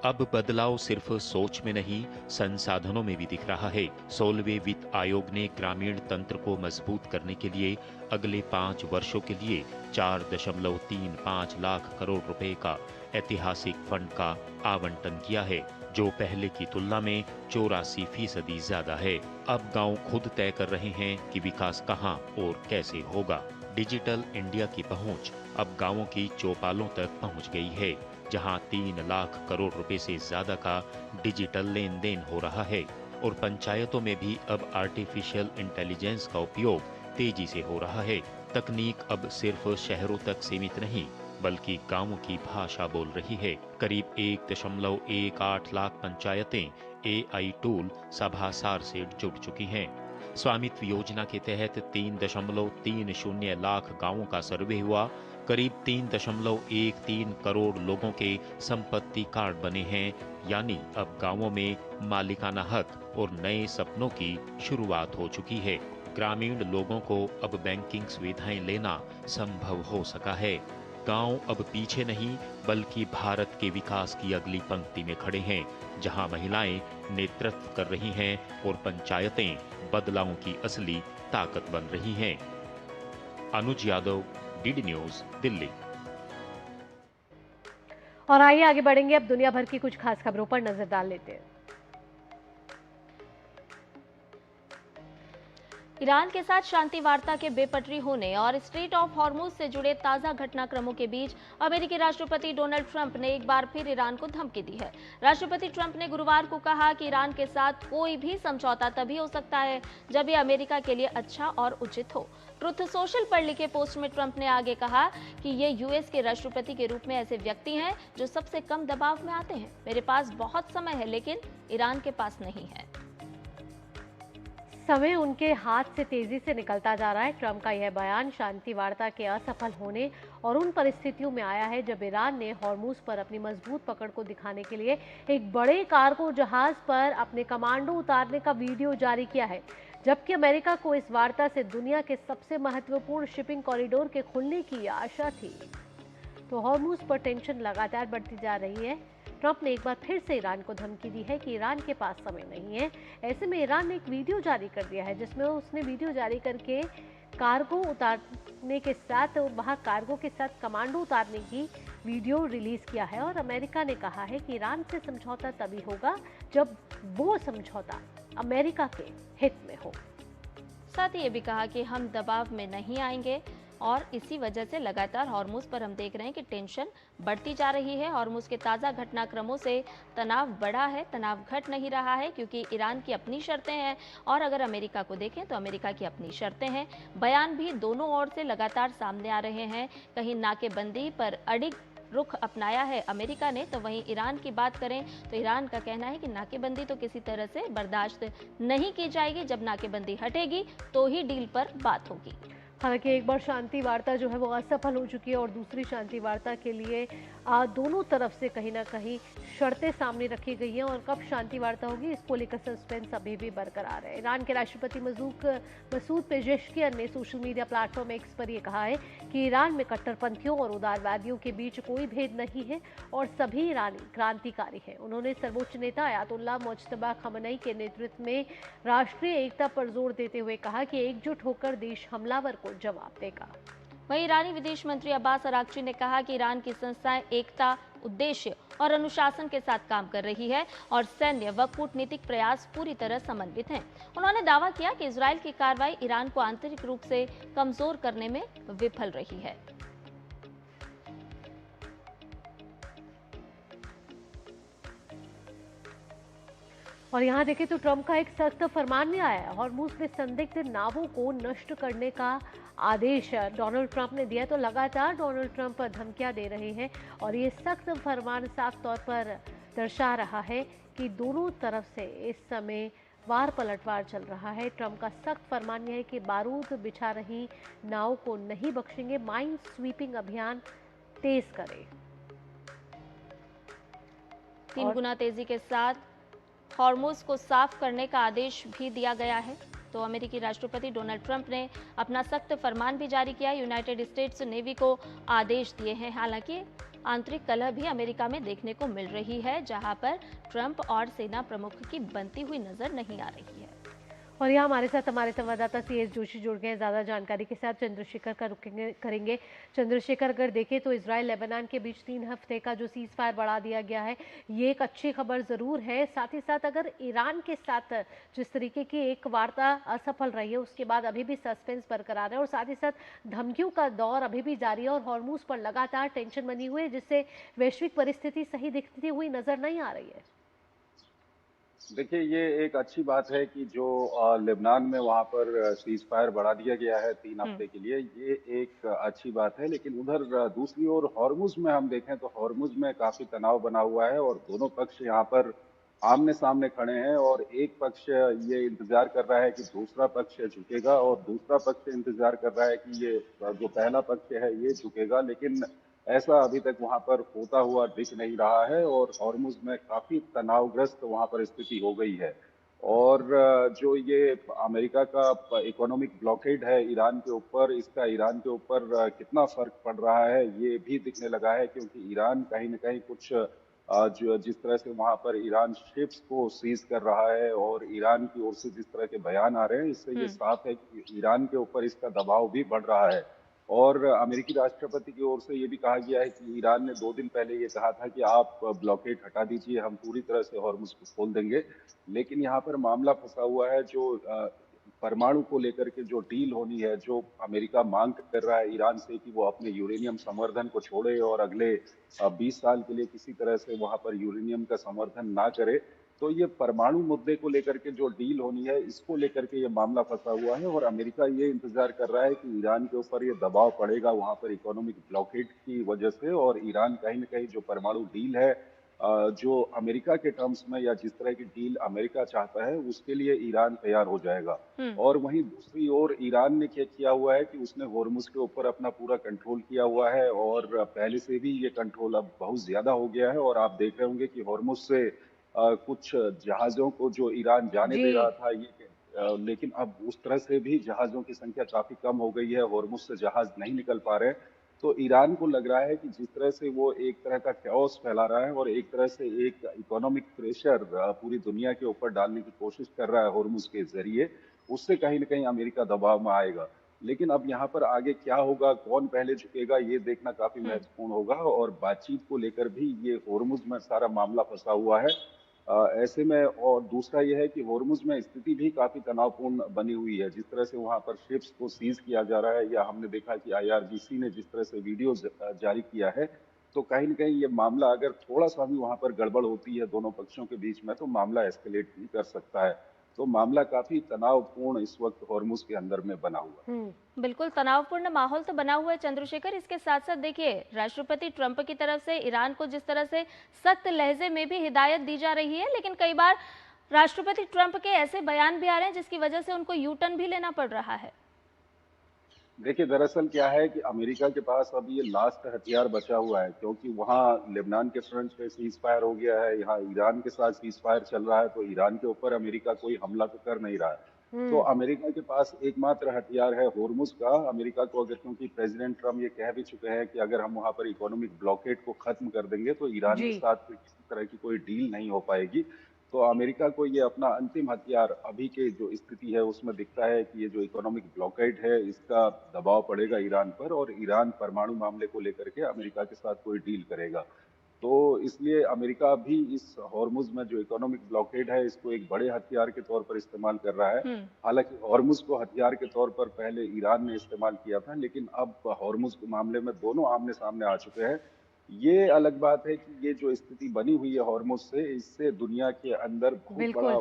अब बदलाव सिर्फ सोच में नहीं, संसाधनों में भी दिख रहा है। 16वें वित्त आयोग ने ग्रामीण तंत्र को मजबूत करने के लिए अगले 5 वर्षों के लिए 4.35 लाख करोड़ रुपए का ऐतिहासिक फंड का आवंटन किया है, जो पहले की तुलना में 84% ज्यादा है। अब गांव खुद तय कर रहे हैं कि विकास कहां और कैसे होगा। डिजिटल इंडिया की पहुंच अब गांवों की चौपालों तक पहुंच गई है, जहां 3 लाख करोड़ रुपए से ज्यादा का डिजिटल लेन देन हो रहा है और पंचायतों में भी अब आर्टिफिशियल इंटेलिजेंस का उपयोग तेजी से हो रहा है। तकनीक अब सिर्फ शहरों तक सीमित नहीं, बल्कि गांवों की भाषा बोल रही है। करीब 1.18 लाख पंचायतें AI टूल सभासार से जुड़ चुकी हैं। स्वामित्व योजना के तहत 3.30 लाख गांवों का सर्वे हुआ। करीब 3.13 करोड़ लोगों के संपत्ति कार्ड बने हैं, यानी अब गांवों में मालिकाना हक और नए सपनों की शुरुआत हो चुकी है। ग्रामीण लोगों को अब बैंकिंग सुविधाएं लेना संभव हो सका है। गांव अब पीछे नहीं बल्कि भारत के विकास की अगली पंक्ति में खड़े हैं, जहां महिलाएं नेतृत्व कर रही हैं और पंचायतें बदलाव की असली ताकत बन रही हैं। अनुज यादव, डीडी न्यूज, दिल्ली। और आइए आगे बढ़ेंगे, अब दुनिया भर की कुछ खास खबरों पर नजर डाल लेते हैं। ईरान के साथ शांति वार्ता के बेपटरी होने और स्ट्रेट ऑफ हॉर्मुज से जुड़े ताजा घटनाक्रमों के बीच अमेरिकी राष्ट्रपति डोनाल्ड ट्रंप ने एक बार फिर ईरान को धमकी दी है। राष्ट्रपति ट्रंप ने गुरुवार को कहा कि ईरान के साथ कोई भी समझौता तभी हो सकता है जब ये अमेरिका के लिए अच्छा और उचित हो। ट्रुथ सोशल पर लिखे पोस्ट में ट्रंप ने आगे कहा कि ये यूएस के राष्ट्रपति के रूप में ऐसे व्यक्ति हैं जो सबसे कम दबाव में आते हैं। मेरे पास बहुत समय है, लेकिन ईरान के पास नहीं है। समय उनके हाथ से तेजी से निकलता जा रहा है। ट्रंप का यह बयान शांति वार्ता के असफल होने और उन परिस्थितियों में आया है जब ईरान ने हॉर्मुज पर अपनी मजबूत पकड़ को दिखाने के लिए एक बड़े कार्गो जहाज पर अपने कमांडो उतारने का वीडियो जारी किया है, जबकि अमेरिका को इस वार्ता से दुनिया के सबसे महत्वपूर्ण शिपिंग कॉरिडोर के खुलने की आशा थी। तो हॉर्मुज पर टेंशन लगातार बढ़ती जा रही है। ट्रंप ने एक बार फिर से ईरान को धमकी दी है कि ईरान के पास समय नहीं है। ऐसे में ईरान ने एक वीडियो जारी कर दिया है जिसमें उसने वीडियो जारी करके कार्गो उतारने के साथ वहां कार्गो के साथ कमांडो उतारने की वीडियो रिलीज किया है। और अमेरिका ने कहा है कि ईरान से समझौता तभी होगा जब वो समझौता अमेरिका के हित में हो। साथ ही ये भी कहा कि हम दबाव में नहीं आएंगे और इसी वजह से लगातार हॉर्मुज पर हम देख रहे हैं कि टेंशन बढ़ती जा रही है। हॉर्मुज के ताज़ा घटनाक्रमों से तनाव बढ़ा है, तनाव घट नहीं रहा है, क्योंकि ईरान की अपनी शर्तें हैं और अगर अमेरिका को देखें तो अमेरिका की अपनी शर्तें हैं। बयान भी दोनों ओर से लगातार सामने आ रहे हैं। कहीं नाकेबंदी पर अड़िग रुख अपनाया है अमेरिका ने, तो वहीं ईरान की बात करें तो ईरान का कहना है कि नाकेबंदी तो किसी तरह से बर्दाश्त नहीं की जाएगी। जब नाकेबंदी हटेगी तो ही डील पर बात होगी। हालांकि एक बार शांति वार्ता जो है वो असफल हो चुकी है और दूसरी शांति वार्ता के लिए दोनों तरफ से कहीं ना कहीं शर्तें सामने रखी गई हैं और कब शांति वार्ता होगी इसको लेकर सस्पेंस अभी भी बरकरार है। ईरान के राष्ट्रपति मसूद पेजेश्कियन ने सोशल मीडिया प्लेटफॉर्म एक्स पर यह कहा है कि ईरान में कट्टरपंथियों और उदारवादियों के बीच कोई भेद नहीं है और सभी ईरानी क्रांतिकारी हैं। उन्होंने सर्वोच्च नेता आयतुल्लाह मुज्तबा खमनई के नेतृत्व में राष्ट्रीय एकता पर जोर देते हुए कहा कि एकजुट होकर देश हमलावर को जवाब देगा। वहीं ईरानी विदेश मंत्री अब्बास अरागची ने कहा कि ईरान की संस्थाएं एकता, उद्देश्य और अनुशासन के साथ काम कर रही है और सैन्य व कूटनीतिक प्रयास पूरी तरह समन्वित हैं। उन्होंने दावा किया कि इजरायल की कार्रवाई ईरान को आंतरिक रूप से कमजोर करने में विफल रही है। और यहाँ देखें तो ट्रंप का एक सख्त फरमान भी आया है। हॉर्मुज में संदिग्ध नावों को नष्ट करने का आदेश डोनाल्ड ट्रंप ने दिया, तो लगातार डोनाल्ड ट्रंप धमकियां दे रहे हैं और ये सख्त फरमान साफ तौर पर दर्शा रहा है कि दोनों तरफ से इस समय वार पलटवार चल रहा है। ट्रंप का सख्त फरमान यह है कि बारूद बिछा रही नाव को नहीं बख्शेंगे, माइन स्वीपिंग अभियान तेज करें। 3 गुना तेजी के साथ हॉर्मुज को साफ करने का आदेश भी दिया गया है। तो अमेरिकी राष्ट्रपति डोनाल्ड ट्रंप ने अपना सख्त फरमान भी जारी किया। यूनाइटेड स्टेट्स नेवी को आदेश दिए हैं। हालांकि आंतरिक कलह भी अमेरिका में देखने को मिल रही है, जहां पर ट्रंप और सेना प्रमुख की बनती हुई नजर नहीं आ रही है। और यहाँ हमारे साथ हमारे संवाददाता CS जोशी जुड़ गए हैं ज़्यादा जानकारी के साथ। चंद्रशेखर का करेंगे। चंद्रशेखर, अगर देखें तो इजराइल लेबनान के बीच 3 हफ्ते का जो सीज फायर बढ़ा दिया गया है, ये एक अच्छी खबर ज़रूर है। साथ ही साथ अगर ईरान के साथ जिस तरीके की एक वार्ता असफल रही है उसके बाद अभी भी सस्पेंस बरकरार है और साथ ही साथ धमकियों का दौर अभी भी जारी है और हॉर्मुज पर लगातार टेंशन बनी हुई है, जिससे वैश्विक परिस्थिति सही दिखती हुई नजर नहीं आ रही है। देखिए, ये एक अच्छी बात है कि जो लेबनान में वहाँ पर सीज फायर बढ़ा दिया गया है 3 हफ्ते के लिए, ये एक अच्छी बात है। लेकिन उधर दूसरी ओर हॉर्मुज में हम देखें तो हॉर्मुज में काफी तनाव बना हुआ है और दोनों पक्ष यहाँ पर आमने सामने खड़े हैं और एक पक्ष ये इंतजार कर रहा है कि दूसरा पक्ष झुकेगा और दूसरा पक्ष इंतजार कर रहा है कि ये जो पहला पक्ष है ये झुकेगा, लेकिन ऐसा अभी तक वहां पर होता हुआ दिख नहीं रहा है और हॉर्मुज में काफी तनावग्रस्त वहां पर स्थिति हो गई है। और जो ये अमेरिका का इकोनॉमिक ब्लॉकेड है ईरान के ऊपर, इसका ईरान के ऊपर कितना फर्क पड़ रहा है ये भी दिखने लगा है, क्योंकि ईरान कहीं न कहीं कुछ जो जिस तरह से वहां पर ईरान शिप्स को सीज कर रहा है और ईरान की ओर से जिस तरह के बयान आ रहे हैं, इससे ये साफ है कि ईरान के ऊपर इसका दबाव भी बढ़ रहा है। और अमेरिकी राष्ट्रपति की ओर से ये भी कहा गया है कि ईरान ने 2 दिन पहले ये कहा था कि आप ब्लॉकेड हटा दीजिए, हम पूरी तरह से हॉर्मुज को खोल देंगे। लेकिन यहाँ पर मामला फंसा हुआ है, जो परमाणु को लेकर के जो डील होनी है, जो अमेरिका मांग कर रहा है ईरान से कि वो अपने यूरेनियम संवर्धन को छोड़े और अगले 20 साल के लिए किसी तरह से वहां पर यूरेनियम का संवर्धन ना करे, तो ये परमाणु मुद्दे को लेकर के जो डील होनी है, इसको लेकर के ये मामला फंसा हुआ है। और अमेरिका ये इंतजार कर रहा है कि ईरान के ऊपर ये दबाव पड़ेगा वहां पर इकोनॉमिक ब्लॉकेड की वजह से, और ईरान कहीं न कहीं जो परमाणु डील है जो अमेरिका के टर्म्स में या जिस तरह की डील अमेरिका चाहता है उसके लिए ईरान तैयार हो जाएगा। और वहीं दूसरी ओर ईरान ने क्या किया हुआ है कि उसने हॉर्मुज के ऊपर अपना पूरा कंट्रोल किया हुआ है और पहले से भी ये कंट्रोल अब बहुत ज्यादा हो गया है। और आप देख रहे होंगे कि हॉर्मुज से कुछ जहाजों को जो ईरान जाने दे रहा था लेकिन अब उस तरह से भी जहाजों की संख्या काफी कम हो गई है, हॉर्मुज से जहाज नहीं निकल पा रहे हैं। तो ईरान को लग रहा है कि जिस तरह से वो एक तरह का कैओस फैला रहा है और एक तरह से एक इकोनॉमिक प्रेशर पूरी दुनिया के ऊपर डालने की कोशिश कर रहा है हॉर्मुज के जरिए, उससे कहीं न कहीं अमेरिका दबाव में आएगा। लेकिन अब यहाँ पर आगे क्या होगा, कौन पहले झुकेगा, ये देखना काफी महत्वपूर्ण होगा। और बातचीत को लेकर भी ये हॉर्मुज में सारा मामला फंसा हुआ है। ऐसे में और दूसरा ये है कि हॉर्मुज में स्थिति भी काफी तनावपूर्ण बनी हुई है। जिस तरह से वहां पर शिप्स को सीज किया जा रहा है, या हमने देखा कि IRGC ने जिस तरह से वीडियो जारी किया है, तो कहीं न कहीं ये मामला अगर थोड़ा सा भी वहां पर गड़बड़ होती है दोनों पक्षों के बीच में, तो मामला एस्केलेट भी कर सकता है। तो मामला काफी तनावपूर्ण इस वक्त हॉर्मुज के अंदर में बना हुआ है। बिल्कुल तनावपूर्ण माहौल तो बना हुआ है चंद्रशेखर। इसके साथ साथ देखिए, राष्ट्रपति ट्रंप की तरफ से ईरान को जिस तरह से सख्त लहजे में भी हिदायत दी जा रही है, लेकिन कई बार राष्ट्रपति ट्रंप के ऐसे बयान भी आ रहे हैं जिसकी वजह से उनको यू टर्न भी लेना पड़ रहा है। देखिए, दरअसल क्या है कि अमेरिका के पास अब ये लास्ट हथियार बचा हुआ है, क्योंकि वहाँ लेबनान के फ्रंट पे सीज फायर हो गया है, यहाँ ईरान के साथ सीज फायर चल रहा है, तो ईरान के ऊपर अमेरिका कोई हमला तो कर नहीं रहा है। तो अमेरिका के पास एकमात्र हथियार है हॉर्मुज का। अमेरिका को अगर, क्योंकि प्रेसिडेंट ट्रम्प ये कह भी चुके हैं कि अगर हम वहाँ पर इकोनॉमिक ब्लॉकेड को खत्म कर देंगे तो ईरान के साथ किसी तरह की कोई डील नहीं हो पाएगी। तो अमेरिका को ये अपना अंतिम हथियार अभी के जो स्थिति है उसमें दिखता है कि ये जो इकोनॉमिक ब्लॉकेड है इसका दबाव पड़ेगा ईरान पर, और ईरान परमाणु मामले को लेकर के अमेरिका के साथ कोई डील करेगा। तो इसलिए अमेरिका भी इस हॉर्मुज में जो इकोनॉमिक ब्लॉकेड है इसको एक बड़े हथियार के तौर पर इस्तेमाल कर रहा है। हालांकि हॉर्मुज को हथियार के तौर पर पहले ईरान ने इस्तेमाल किया था, लेकिन अब हॉर्मुज के मामले में दोनों आमने सामने आ चुके हैं। ये अलग बात है कि ये जो स्थिति बनी हुई है हॉर्मुज से, इससे दुनिया के अंदर बहुत बड़ा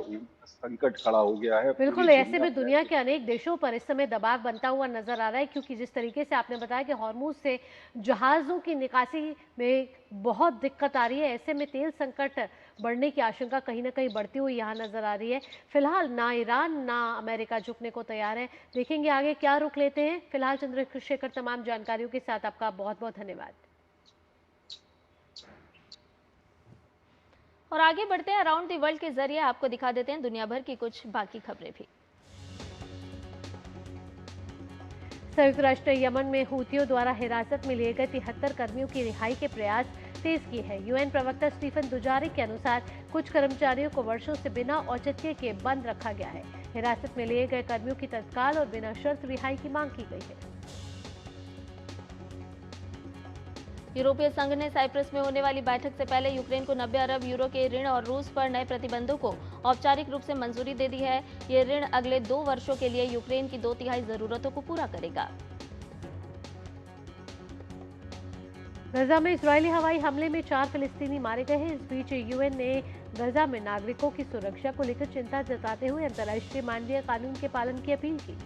संकट खड़ा हो गया है। बिल्कुल, ऐसे में दुनिया के अनेक देशों पर इस समय दबाव बनता हुआ नजर आ रहा है, क्योंकि जिस तरीके से आपने बताया कि हॉर्मुज से जहाज़ों की निकासी में बहुत दिक्कत आ रही है, ऐसे में तेल संकट बढ़ने की आशंका कहीं ना कहीं बढ़ती हुई यहाँ नजर आ रही है। फिलहाल ना ईरान ना अमेरिका झुकने को तैयार है। देखेंगे आगे क्या रुख लेते हैं। फिलहाल चंद्रशेखर, तमाम जानकारियों के साथ आपका बहुत बहुत धन्यवाद। और आगे बढ़ते हैं, अराउंड द वर्ल्ड के जरिए आपको दिखा देते हैं दुनिया भर की कुछ बाकी खबरें भी। संयुक्त राष्ट्र यमन में हूतियों द्वारा हिरासत में लिए गए 73 कर्मियों की रिहाई के प्रयास तेज किए हैं। यूएन प्रवक्ता स्टीफन दुजारिक के अनुसार कुछ कर्मचारियों को वर्षों से बिना औचित्य के बंद रखा गया है। हिरासत में लिए गए कर्मियों की तत्काल और बिना शर्त रिहाई की मांग की गई है। यूरोपीय संघ ने साइप्रस में होने वाली बैठक से पहले यूक्रेन को 90 अरब यूरो के ऋण और रूस पर नए प्रतिबंधों को औपचारिक रूप से मंजूरी दे दी है। ये ऋण अगले 2 वर्षों के लिए यूक्रेन की 2/3 जरूरतों को पूरा करेगा। गजा में इजरायली हवाई हमले में 4 फिलिस्तीनी मारे गए हैं। इस बीच यूएन ने गजा में नागरिकों की सुरक्षा को लेकर चिंता जताते हुए अंतर्राष्ट्रीय मानवीय कानून के पालन की अपील की।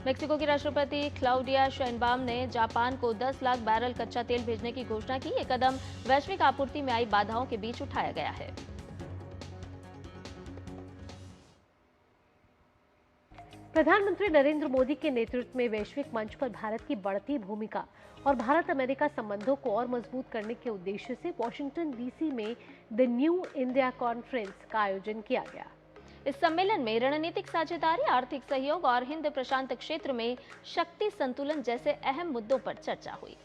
मेक्सिको की राष्ट्रपति क्लाउडिया शाइनबाम ने जापान को 10 लाख बैरल कच्चा तेल भेजने की घोषणा की। ये कदम वैश्विक आपूर्ति में आई बाधाओं के बीच उठाया गया है। प्रधानमंत्री नरेंद्र मोदी के नेतृत्व में वैश्विक मंच पर भारत की बढ़ती भूमिका और भारत अमेरिका संबंधों को और मजबूत करने के उद्देश्य से वॉशिंगटन डीसी में द न्यू इंडिया कॉन्फ्रेंस का आयोजन किया गया। इस सम्मेलन में रणनीतिक साझेदारी, आर्थिक सहयोग और हिंद प्रशांत क्षेत्र में शक्ति संतुलन जैसे अहम मुद्दों पर चर्चा हुई।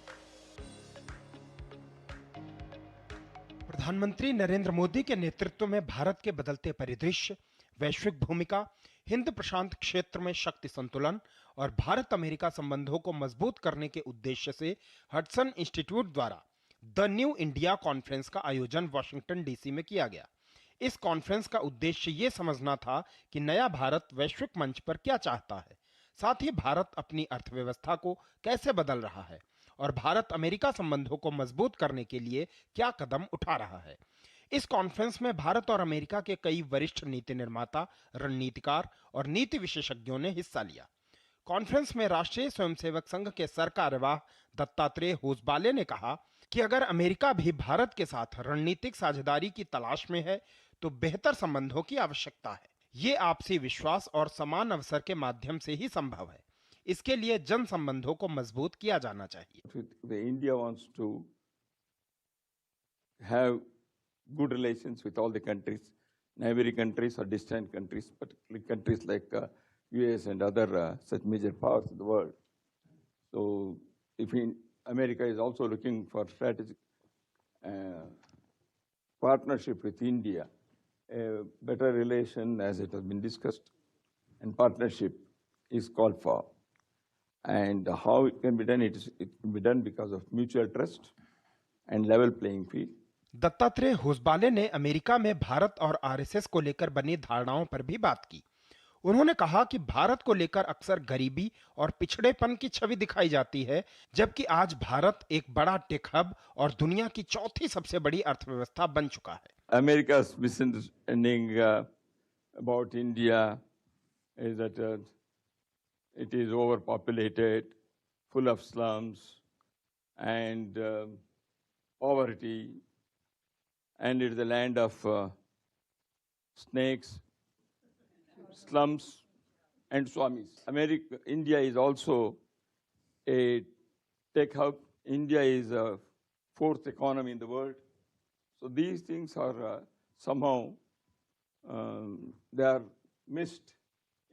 प्रधानमंत्री नरेंद्र मोदी के नेतृत्व में भारत के बदलते परिदृश्य, वैश्विक भूमिका, हिंद प्रशांत क्षेत्र में शक्ति संतुलन और भारत अमेरिका संबंधों को मजबूत करने के उद्देश्य से हडसन इंस्टीट्यूट द्वारा द न्यू इंडिया कॉन्फ्रेंस का आयोजन वॉशिंगटन डीसी में किया गया। इस कॉन्फ्रेंस का उद्देश्य ये समझना था कि नया भारत वैश्विक मंच पर क्या चाहता है, साथ ही भारत अपनी अर्थव्यवस्था को कैसे बदल रहा है और भारत अमेरिका संबंधों को मजबूत करने के लिए क्या कदम उठा रहा है। इस कॉन्फ्रेंस में भारत और अमेरिका के कई वरिष्ठ नीति निर्माता, रणनीतिकार और नीति विशेषज्ञों ने हिस्सा लिया। कॉन्फ्रेंस में राष्ट्रीय स्वयंसेवक संघ के सरकार्यवाह दत्तात्रेय होसबाले ने कहा कि अगर अमेरिका भी भारत के साथ रणनीतिक साझेदारी की तलाश में है तो बेहतर संबंधों की आवश्यकता है। ये आपसी विश्वास और समान अवसर के माध्यम से ही संभव है। इसके लिए जन संबंधों को मजबूत किया जाना चाहिए। India wants to have good relations with all the countries. Neighboring countries or distant countries, particularly countries like US and other such major powers of the world. So, if America is also looking for strategic partnership with India, a better relation, as it has been discussed, and partnership is called for. And how it can be done? It can be done because of mutual trust and level playing field. Dattatreya Hosabale ने America में भारत और RSS को लेकर बनी धारणाओं पर भी बात की। उन्होंने कहा कि भारत को लेकर अक्सर गरीबी और पिछड़ेपन की छवि दिखाई जाती है, जबकि आज भारत एक बड़ा टेक हब और दुनिया की चौथी सबसे बड़ी अर्थव्यवस्था बन चुका है। America's misunderstanding about India is that it is overpopulated, full of slums and poverty, and it is the land of snakes, slums, and swamis. India is also a tech hub. India is a fourth economy in the world. So these things are somehow they are missed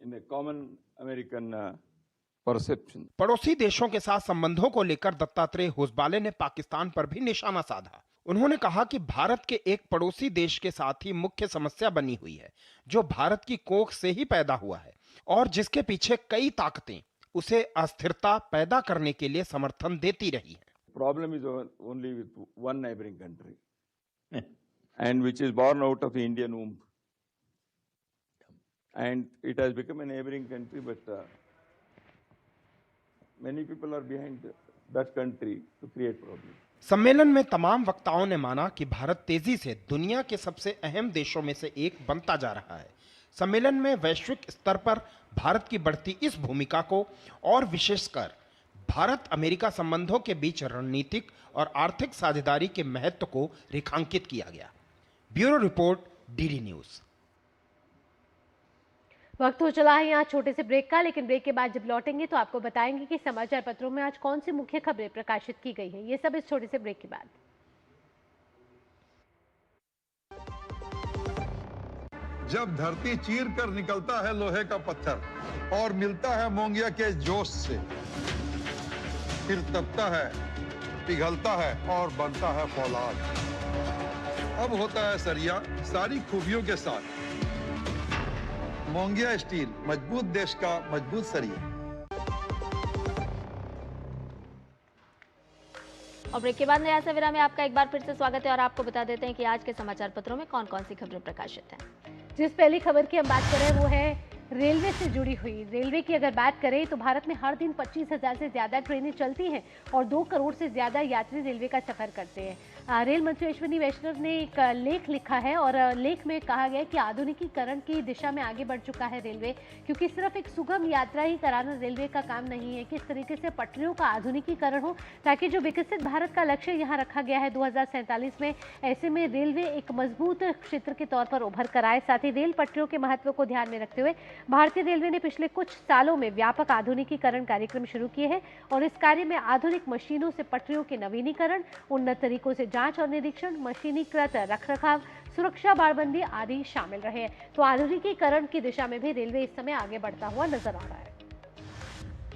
in a common American perception. पड़ोसी देशों के साथ संबंधों को लेकर दत्तात्रेय होसबाले ने पाकिस्तान पर भी निशाना साधा। उन्होंने कहा कि भारत के एक पड़ोसी देश के साथ ही मुख्य समस्या बनी हुई है, जो भारत की कोख से ही पैदा हुआ है और जिसके पीछे कई ताकतें उसे अस्थिरता पैदा करने के लिए समर्थन देती रही हैं। Problem is only with one neighboring country, and which is born out of the Indian womb, and it has become a neighboring country, but many people are behind that country to create problems. सम्मेलन में तमाम वक्ताओं ने माना कि भारत तेजी से दुनिया के सबसे अहम देशों में से एक बनता जा रहा है। सम्मेलन में वैश्विक स्तर पर भारत की बढ़ती इस भूमिका को और विशेषकर भारत अमेरिका संबंधों के बीच रणनीतिक और आर्थिक साझेदारी के महत्व को रेखांकित किया गया। Bureau report, DD news. वक्त हो चला है यहाँ छोटे से ब्रेक का, लेकिन ब्रेक के बाद जब लौटेंगे तो आपको बताएंगे कि समाचार पत्रों में आज कौन सी मुख्य खबरें प्रकाशित की गई हैं। ये सब इस छोटे से ब्रेक के बाद। जब धरती चीर कर निकलता है लोहे का पत्थर और मिलता है मोंगिया के जोश से, फिर तपता है, पिघलता है और बनता है फौलाद। अब होता है सरिया सारी खूबियों के साथ। मोंगिया स्टील, मजबूत देश का मजबूत सरिया। और ब्रेक के बाद नया सवेरा में आपका एक बार फिर से स्वागत है और आपको बता देते हैं कि आज के समाचार पत्रों में कौन कौन सी खबरें प्रकाशित हैं। जिस पहली खबर की हम बात कर रहे हैं वो है रेलवे से जुड़ी हुई। रेलवे की अगर बात करें तो भारत में हर दिन 25,000 से ज्यादा ट्रेनें चलती हैं और 2 करोड़ से ज्यादा यात्री रेलवे का सफर करते हैं। रेल मंत्री अश्विनी वैष्णव ने एक लेख लिखा है और लेख में कहा गया है कि आधुनिकीकरण की दिशा में आगे बढ़ चुका है रेलवे, क्योंकि सिर्फ एक सुगम यात्रा ही कराना रेलवे का काम नहीं है। किस तरीके से पटरियों का आधुनिकीकरण हो ताकि जो विकसित भारत का लक्ष्य यहाँ रखा गया है 2047 में, ऐसे में रेलवे एक मजबूत क्षेत्र के तौर पर उभर कर आए। साथ ही रेल पटरियों के महत्व को ध्यान में रखते हुए भारतीय रेलवे ने पिछले कुछ सालों में व्यापक आधुनिकीकरण कार्यक्रम शुरू किए हैं और इस कार्य में आधुनिक मशीनों से पटरियों के नवीनीकरण, उन्नत तरीकों से जांच और निरीक्षण, मशीनीकृत रखरखाव, सुरक्षा बाड़बंदी आदि शामिल रहे हैं। तो आधुनिकीकरण की दिशा में भी रेलवे इस समय आगे बढ़ता हुआ नजर आ रहा है।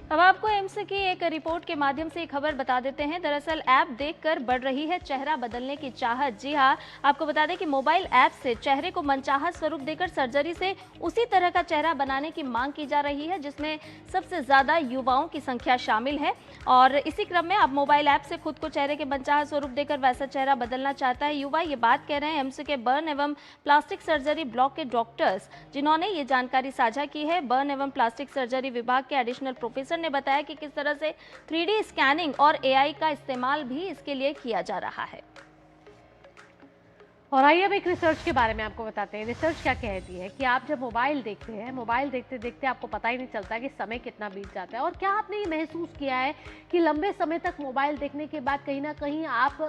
अब आपको एम्स की एक रिपोर्ट के माध्यम से एक खबर बता देते हैं। दरअसल ऐप देखकर बढ़ रही है चेहरा बदलने की चाहत। जी हाँ, आपको बता दें कि मोबाइल ऐप से चेहरे को मनचाहा स्वरूप देकर सर्जरी से उसी तरह का चेहरा बनाने की मांग की जा रही है, जिसमें सबसे ज्यादा युवाओं की संख्या शामिल है। और इसी क्रम में अब मोबाइल ऐप से खुद को चेहरे के मनचाहा स्वरूप देकर वैसा चेहरा बदलना चाहता है युवा। ये बात कह रहे हैं एम्स के बर्न एवं प्लास्टिक सर्जरी ब्लॉक के डॉक्टर्स, जिन्होंने ये जानकारी साझा की है। बर्न एवं प्लास्टिक सर्जरी विभाग के एडिशनल प्रोफेसर ने बताया कि किस तरह से 3D स्कैनिंग और AI का इस्तेमाल भी इसके लिए किया जा रहा है। और आइए अब एक रिसर्च के बारे में आपको बताते हैं। रिसर्च क्या कहती है कि आप जब मोबाइल देखते हैं, मोबाइल देखते देखते आपको पता ही नहीं चलता कि समय कितना बीत जाता है। और क्या आपने ये महसूस किया है कि लंबे समय तक मोबाइल देखने के बाद कहीं ना कहीं आप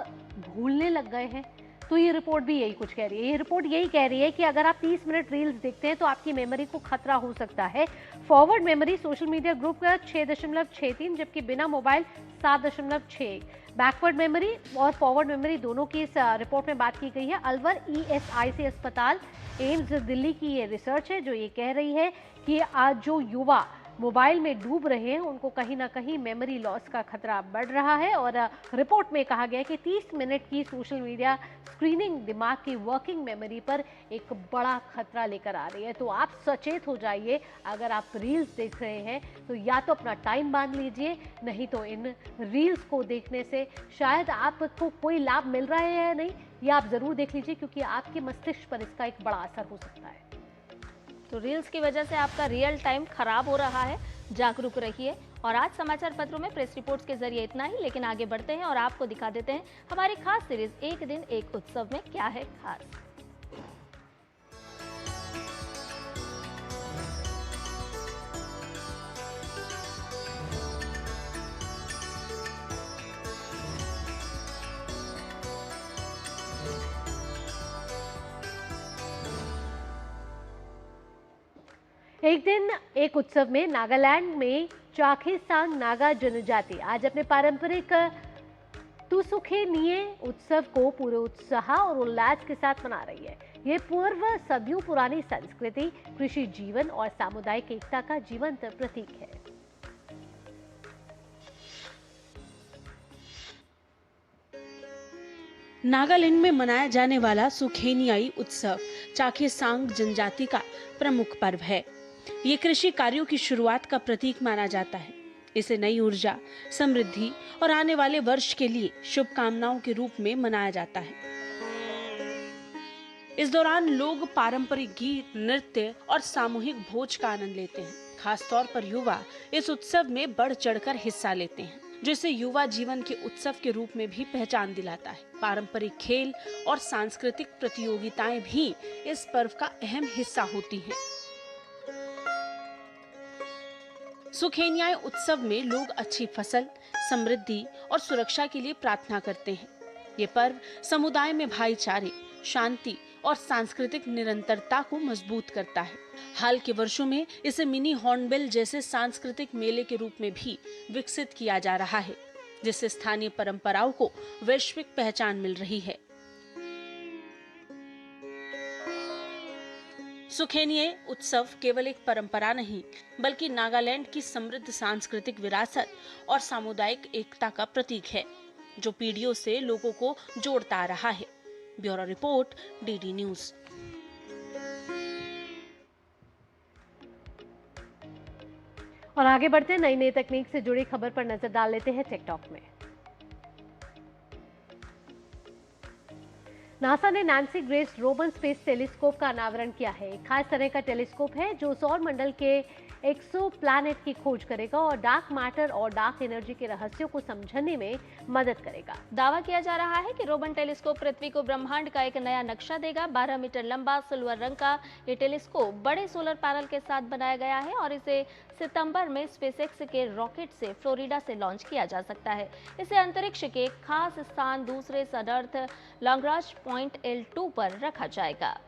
भूलने लग गए हैं? तो ये रिपोर्ट भी यही कुछ कह रही है। ये रिपोर्ट यही कह रही है कि अगर आप 30 मिनट रील्स देखते हैं तो आपकी मेमोरी को खतरा हो सकता है। Forward memory social media group का 6.63, जबकि बिना मोबाइल 7.61। बैकवर्ड मेमोरी और फॉरवर्ड मेमोरी दोनों की इस रिपोर्ट में बात की गई है। अलवर ESIC अस्पताल एम्स दिल्ली की ये रिसर्च है जो ये कह रही है कि आज जो युवा मोबाइल में डूब रहे हैं उनको कहीं ना कहीं मेमोरी लॉस का खतरा बढ़ रहा है। और रिपोर्ट में कहा गया है कि 30 मिनट की सोशल मीडिया स्क्रीनिंग दिमाग की वर्किंग मेमोरी पर एक बड़ा खतरा लेकर आ रही है। तो आप सचेत हो जाइए। अगर आप रील्स देख रहे हैं तो या तो अपना टाइम बांध लीजिए, नहीं तो इन रील्स को देखने से शायद आपको कोई लाभ मिल रहा है या नहीं, ये आप जरूर देख लीजिए, क्योंकि आपके मस्तिष्क पर इसका एक बड़ा असर हो सकता है। तो रील्स की वजह से आपका रियल टाइम खराब हो रहा है, जागरूक रहिए। और आज समाचार पत्रों में प्रेस रिपोर्ट्स के जरिए इतना ही, लेकिन आगे बढ़ते हैं और आपको दिखा देते हैं हमारी खास सीरीज एक दिन एक उत्सव में क्या है खास। एक दिन एक उत्सव में नागालैंड में चाखेसांग नागा जनजाति आज अपने पारंपरिक तुसुखेनिये उत्सव को पूरे उत्साह और उल्लास के साथ मना रही है। ये पूर्व सदियों पुरानी संस्कृति, कृषि जीवन और सामुदायिक एकता का जीवंत प्रतीक है। नागालैंड में मनाया जाने वाला सुखेनियाई उत्सव चाखेसांग जनजाति का प्रमुख पर्व है। ये कृषि कार्यों की शुरुआत का प्रतीक माना जाता है। इसे नई ऊर्जा, समृद्धि और आने वाले वर्ष के लिए शुभकामनाओं के रूप में मनाया जाता है। इस दौरान लोग पारंपरिक गीत, नृत्य और सामूहिक भोज का आनंद लेते हैं। खास तौर पर युवा इस उत्सव में बढ़ चढ़कर हिस्सा लेते हैं, जो इसे युवा जीवन के उत्सव के रूप में भी पहचान दिलाता है। पारंपरिक खेल और सांस्कृतिक प्रतियोगिताएं भी इस पर्व का अहम हिस्सा होती हैं। सुखेनियाई उत्सव में लोग अच्छी फसल, समृद्धि और सुरक्षा के लिए प्रार्थना करते हैं। ये पर्व समुदाय में भाईचारे, शांति और सांस्कृतिक निरंतरता को मजबूत करता है। हाल के वर्षों में इसे मिनी हॉर्नबिल जैसे सांस्कृतिक मेले के रूप में भी विकसित किया जा रहा है, जिससे स्थानीय परंपराओं को वैश्विक पहचान मिल रही है। सुखेनिये उत्सव केवल एक परंपरा नहीं, बल्कि नागालैंड की समृद्ध सांस्कृतिक विरासत और सामुदायिक एकता का प्रतीक है, जो पीढ़ियों से लोगों को जोड़ता आ रहा है। Bureau report, DD news. और आगे बढ़ते हैं, नई नई तकनीक से जुड़ी खबर पर नजर डाल लेते हैं टिकटॉक में। नासा ने Nancy grace Roman space telescope का अनावरण किया है। एक खास तरह का टेलीस्कोप है जो सौर मंडल के एक्सो प्लैनेट की खोज करेगा और डार्क मैटर और डार्क एनर्जी के रहस्यों को समझने में मदद करेगा। दावा किया जा रहा है कि रोबन टेलीस्कोप पृथ्वी को ब्रह्मांड का एक नया नक्शा देगा। 12 मीटर लंबा सिल्वर रंग का ये टेलीस्कोप बड़े सोलर पैनल के साथ बनाया गया है और इसे सितंबर में स्पेसएक्स के रॉकेट से फ्लोरिडा से लॉन्च किया जा सकता है। इसे अंतरिक्ष के एक खास स्थान दूसरे सन अर्थ लैग्रांज पॉइंट L2 पर रखा जाएगा।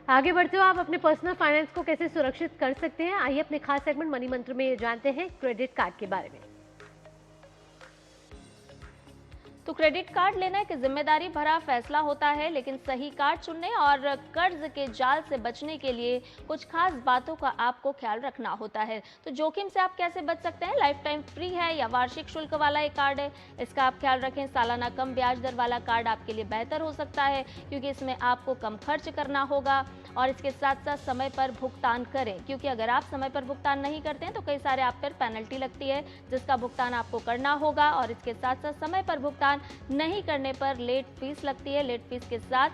आगे बढ़ते हुए आप अपने पर्सनल फाइनेंस को कैसे सुरक्षित कर सकते हैं, आइए अपने खास सेगमेंट मनी मंत्र में जानते हैं क्रेडिट कार्ड के बारे में। तो क्रेडिट कार्ड लेना एक जिम्मेदारी भरा फैसला होता है, लेकिन सही कार्ड चुनने और कर्ज के जाल से बचने के लिए कुछ खास बातों का आपको ख्याल रखना होता है। तो जोखिम से आप कैसे बच सकते हैं? लाइफ टाइम फ्री है या वार्षिक शुल्क वाला एक कार्ड है, इसका आप ख्याल रखें। सालाना कम ब्याज दर वाला कार्ड आपके लिए बेहतर हो सकता है, क्योंकि इसमें आपको कम खर्च करना होगा और इसके साथ साथ समय पर भुगतान करें, क्योंकि अगर आप समय पर भुगतान नहीं करते हैं तो कई सारे आप पर पेनल्टी लगती है जिसका भुगतान आपको करना होगा। और इसके साथ साथ समय पर भुगतान नहीं करने पर लेट फीस लगती है। लेट फीस के साथ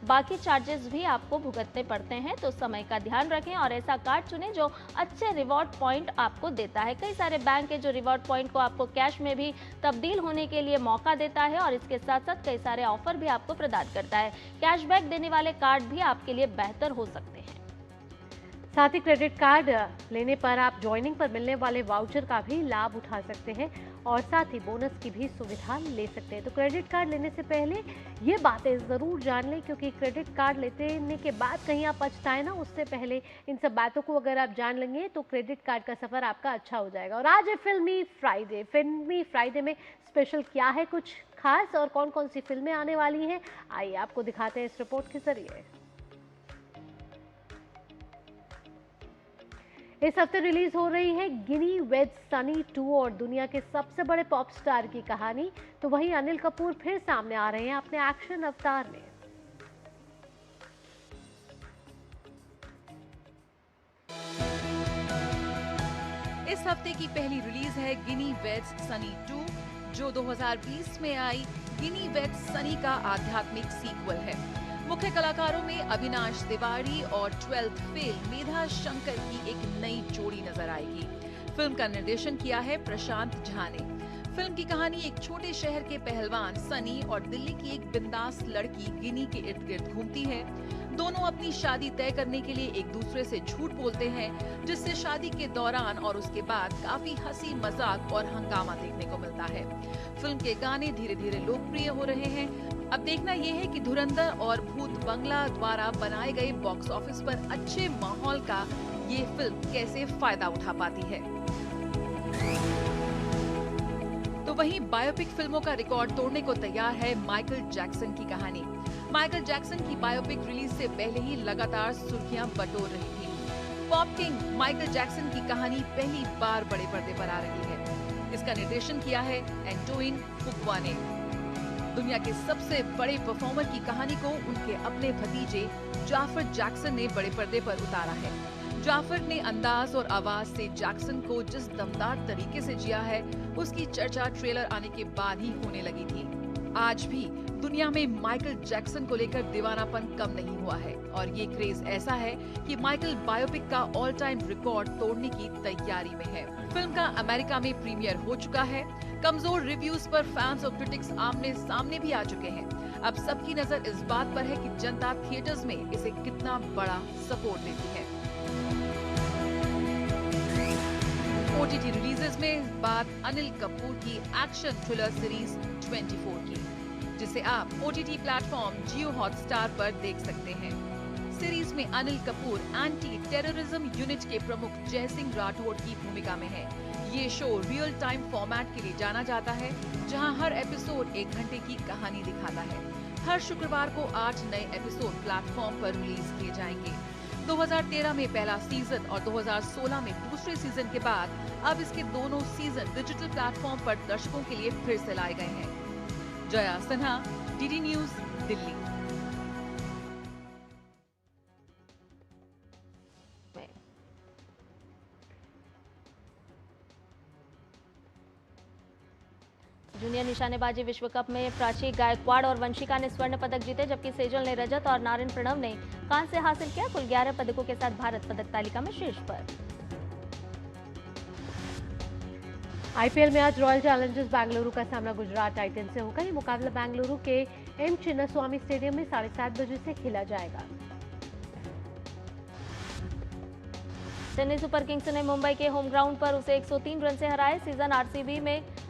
बाकी चार्जेस भी आपको भुगतने पड़ते हैं, तो समय का ध्यान रखें और ऐसा कार्ड चुनें जो अच्छे रिवॉर्ड पॉइंट आपको देता है। कई सारे बैंक है जो रिवॉर्ड पॉइंट को आपको कैश में भी तब्दील होने के लिए मौका देता है और इसके साथ साथ कई सारे ऑफर भी आपको प्रदान करता है। कैशबैक देने वाले कार्ड भी आपके लिए बेहतर हो सकते हैं। साथ ही क्रेडिट कार्ड लेने पर आप ज्वाइनिंग पर मिलने वाले वाउचर का भी लाभ उठा सकते हैं और साथ ही बोनस की भी सुविधा ले सकते हैं। तो क्रेडिट कार्ड लेने से पहले ये बातें ज़रूर जान लें, क्योंकि क्रेडिट कार्ड लेने के बाद कहीं आप पछताए ना, उससे पहले इन सब बातों को अगर आप जान लेंगे तो क्रेडिट कार्ड का सफ़र आपका अच्छा हो जाएगा। और आज है फिल्मी फ्राइडे में स्पेशल क्या है कुछ खास और कौन कौन सी फिल्में आने वाली हैं, आइए आपको दिखाते हैं इस रिपोर्ट के जरिए। इस हफ्ते रिलीज हो रही है गिनी वेड सनी 2 और दुनिया के सबसे बड़े पॉप स्टार की कहानी। तो वहीं अनिल कपूर फिर सामने आ रहे हैं अपने एक्शन अवतार में। इस हफ्ते की पहली रिलीज है गिनी वेड्स सनी 2, जो 2020 में आई गिनी वेड्स सनी का आध्यात्मिक सीक्वल है। मुख्य कलाकारों में अविनाश तिवारी और 12th फेल मेधा शंकर की एक नई जोड़ी नजर आएगी। फिल्म का निर्देशन किया है प्रशांत झा ने। फिल्म की कहानी एक छोटे शहर के पहलवान सनी और दिल्ली की एक बिंदास लड़की गिनी के इर्द गिर्द घूमती है। दोनों अपनी शादी तय करने के लिए एक दूसरे से झूठ बोलते हैं, जिससे शादी के दौरान और उसके बाद काफी हंसी मजाक और हंगामा देखने को मिलता है। फिल्म के गाने धीरे धीरे लोकप्रिय हो रहे हैं। अब देखना यह है कि धुरंधर और भूत बंगला द्वारा बनाए गए बॉक्स ऑफिस पर अच्छे माहौल का ये फिल्म कैसे फायदा उठा पाती है। तो वहीं बायोपिक फिल्मों का रिकॉर्ड तोड़ने को तैयार है माइकल जैक्सन की कहानी। माइकल जैक्सन की बायोपिक रिलीज से पहले ही लगातार सुर्खियां बटोर रही थी। पॉप किंग माइकल जैक्सन की कहानी पहली बार बड़े पर्दे पर आ रही है। इसका निर्देशन किया है एंटोइन फुकुआ ने। दुनिया के सबसे बड़े परफॉर्मर की कहानी को उनके अपने भतीजे जाफर जैक्सन ने बड़े पर्दे पर उतारा है। जाफर ने अंदाज और आवाज से जैक्सन को जिस दमदार तरीके से जिया है, उसकी चर्चा ट्रेलर आने के बाद ही होने लगी थी। आज भी दुनिया में माइकल जैक्सन को लेकर दीवानापन कम नहीं हुआ है और ये क्रेज ऐसा है कि माइकल बायोपिक का ऑल टाइम रिकॉर्ड तोड़ने की तैयारी में है। फिल्म का अमेरिका में प्रीमियर हो चुका है। कमजोर रिव्यूज पर फैंस और क्रिटिक्स आमने सामने भी आ चुके हैं। अब सबकी नजर इस बात पर है कि जनता थिएटर्स में इसे कितना बड़ा सपोर्ट देती है। OTT रिलीजेस में बात अनिल कपूर की एक्शन थ्रिलर सीरीज 24 की, जिसे आप OTT प्लेटफॉर्म जियो हॉटस्टार पर देख सकते हैं। सीरीज में Anil Kapoor anti terrorism unit के प्रमुख जयसिंह राठौड़ की भूमिका में है। ये शो रियल टाइम फॉर्मेट के लिए जाना जाता है, जहां हर एपिसोड 1 घंटे की कहानी दिखाता है। हर शुक्रवार को 8 नए एपिसोड प्लेटफॉर्म पर रिलीज किए जाएंगे। 2013 में पहला सीजन और 2016 में दूसरे सीजन के बाद अब इसके दोनों सीजन डिजिटल प्लेटफॉर्म पर दर्शकों के लिए फिर से लाए गए हैं। Jaya Sinha, DD news, Delhi. Junior निशानेबाजी विश्व कप में प्राची गायकवाड़ और वंशिका ने स्वर्ण पदक जीते, जबकि सेजल ने रजत और नारायण प्रणव ने कांस्य हासिल किया। कुल 11 पदकों के साथ भारत पदक तालिका में शीर्ष पर। आईपीएल में आज रॉयल चैलेंजर्स बेंगलुरु का सामना गुजरात टाइटंस से होगा। ये मुकाबला बेंगलुरु के एम चिन्नास्वामी स्टेडियम में 7:30 बजे से खेला जाएगा। चेन्नई सुपर किंग्स ने मुंबई के होम ग्राउंड पर उसे 103 रन से हराए। सीजन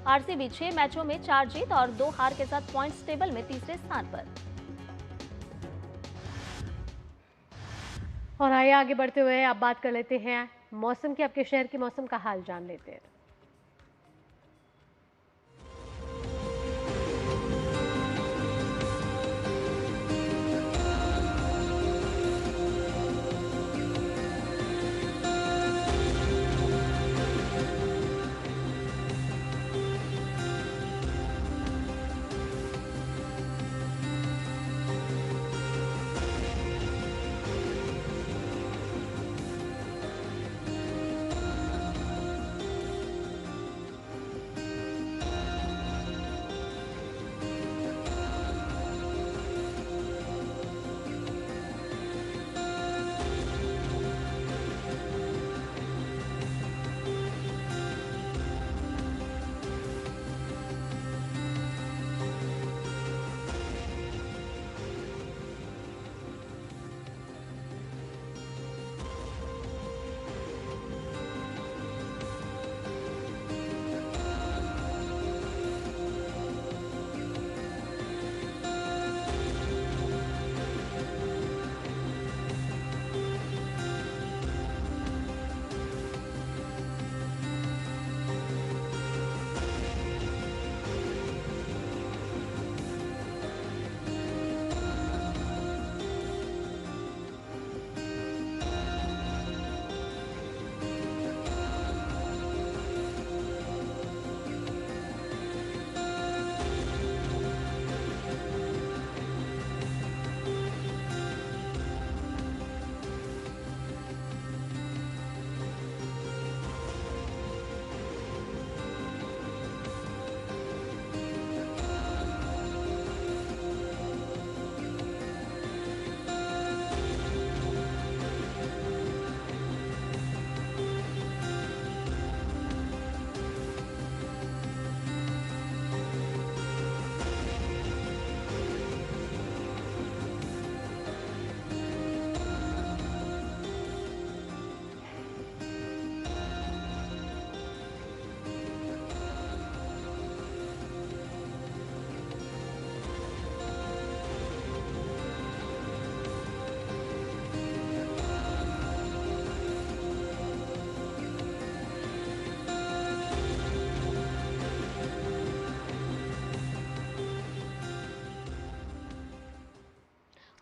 आरसीबी 6 मैचों में 4 जीत और 2 हार के साथ पॉइंट्स टेबल में तीसरे स्थान पर। और आइए आगे बढ़ते हुए अब बात कर लेते हैं मौसम की। आपके शहर के मौसम का हाल जान लेते हैं।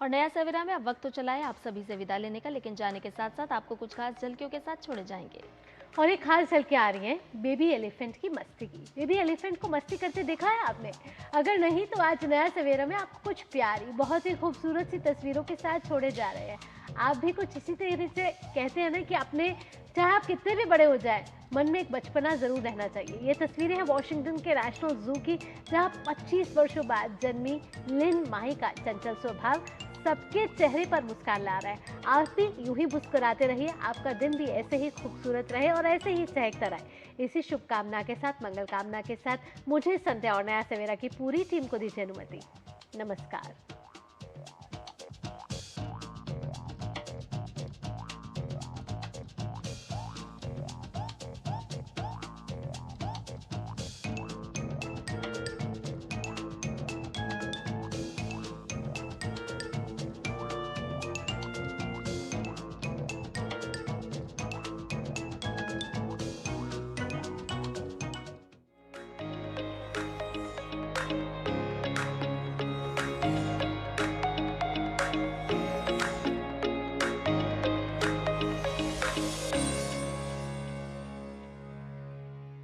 और नया सवेरा में अब वक्त तो चला है आप सभी से विदा लेने का, लेकिन जाने के साथ साथ आपको कुछ खास झलकियों के साथ छोड़े जाएंगे। और एक खास झलकी आ रही है बेबी एलिफेंट की मस्ती की। बेबी एलिफेंट को मस्ती करते देखा है आपने? अगर नहीं तो आज नया सवेरा में आपको कुछ प्यारी बहुत ही खूबसूरत सी तस्वीरों के साथ छोड़े जा रहे हैं। आप भी कुछ इसी तरह से कहते हैं ना कि अपने चाहे आप कितने भी बड़े हो जाए मन में एक बचपना जरूर रहना चाहिए। ये तस्वीरें हैं वॉशिंगटन के नेशनल जू की, जहां 25 वर्षों बाद जन्मी लिन माही का चंचल स्वभाव सबके चेहरे पर मुस्कान ला रहा है। आप भी यूं ही मुस्कुराते रहिए, आपका दिन भी ऐसे ही खूबसूरत रहे और ऐसे ही चहकता रहे। इसी शुभकामना के साथ, मंगल कामना के साथ मुझे संध्या और नया सवेरा की पूरी टीम को दीजिए अनुमति। नमस्कार।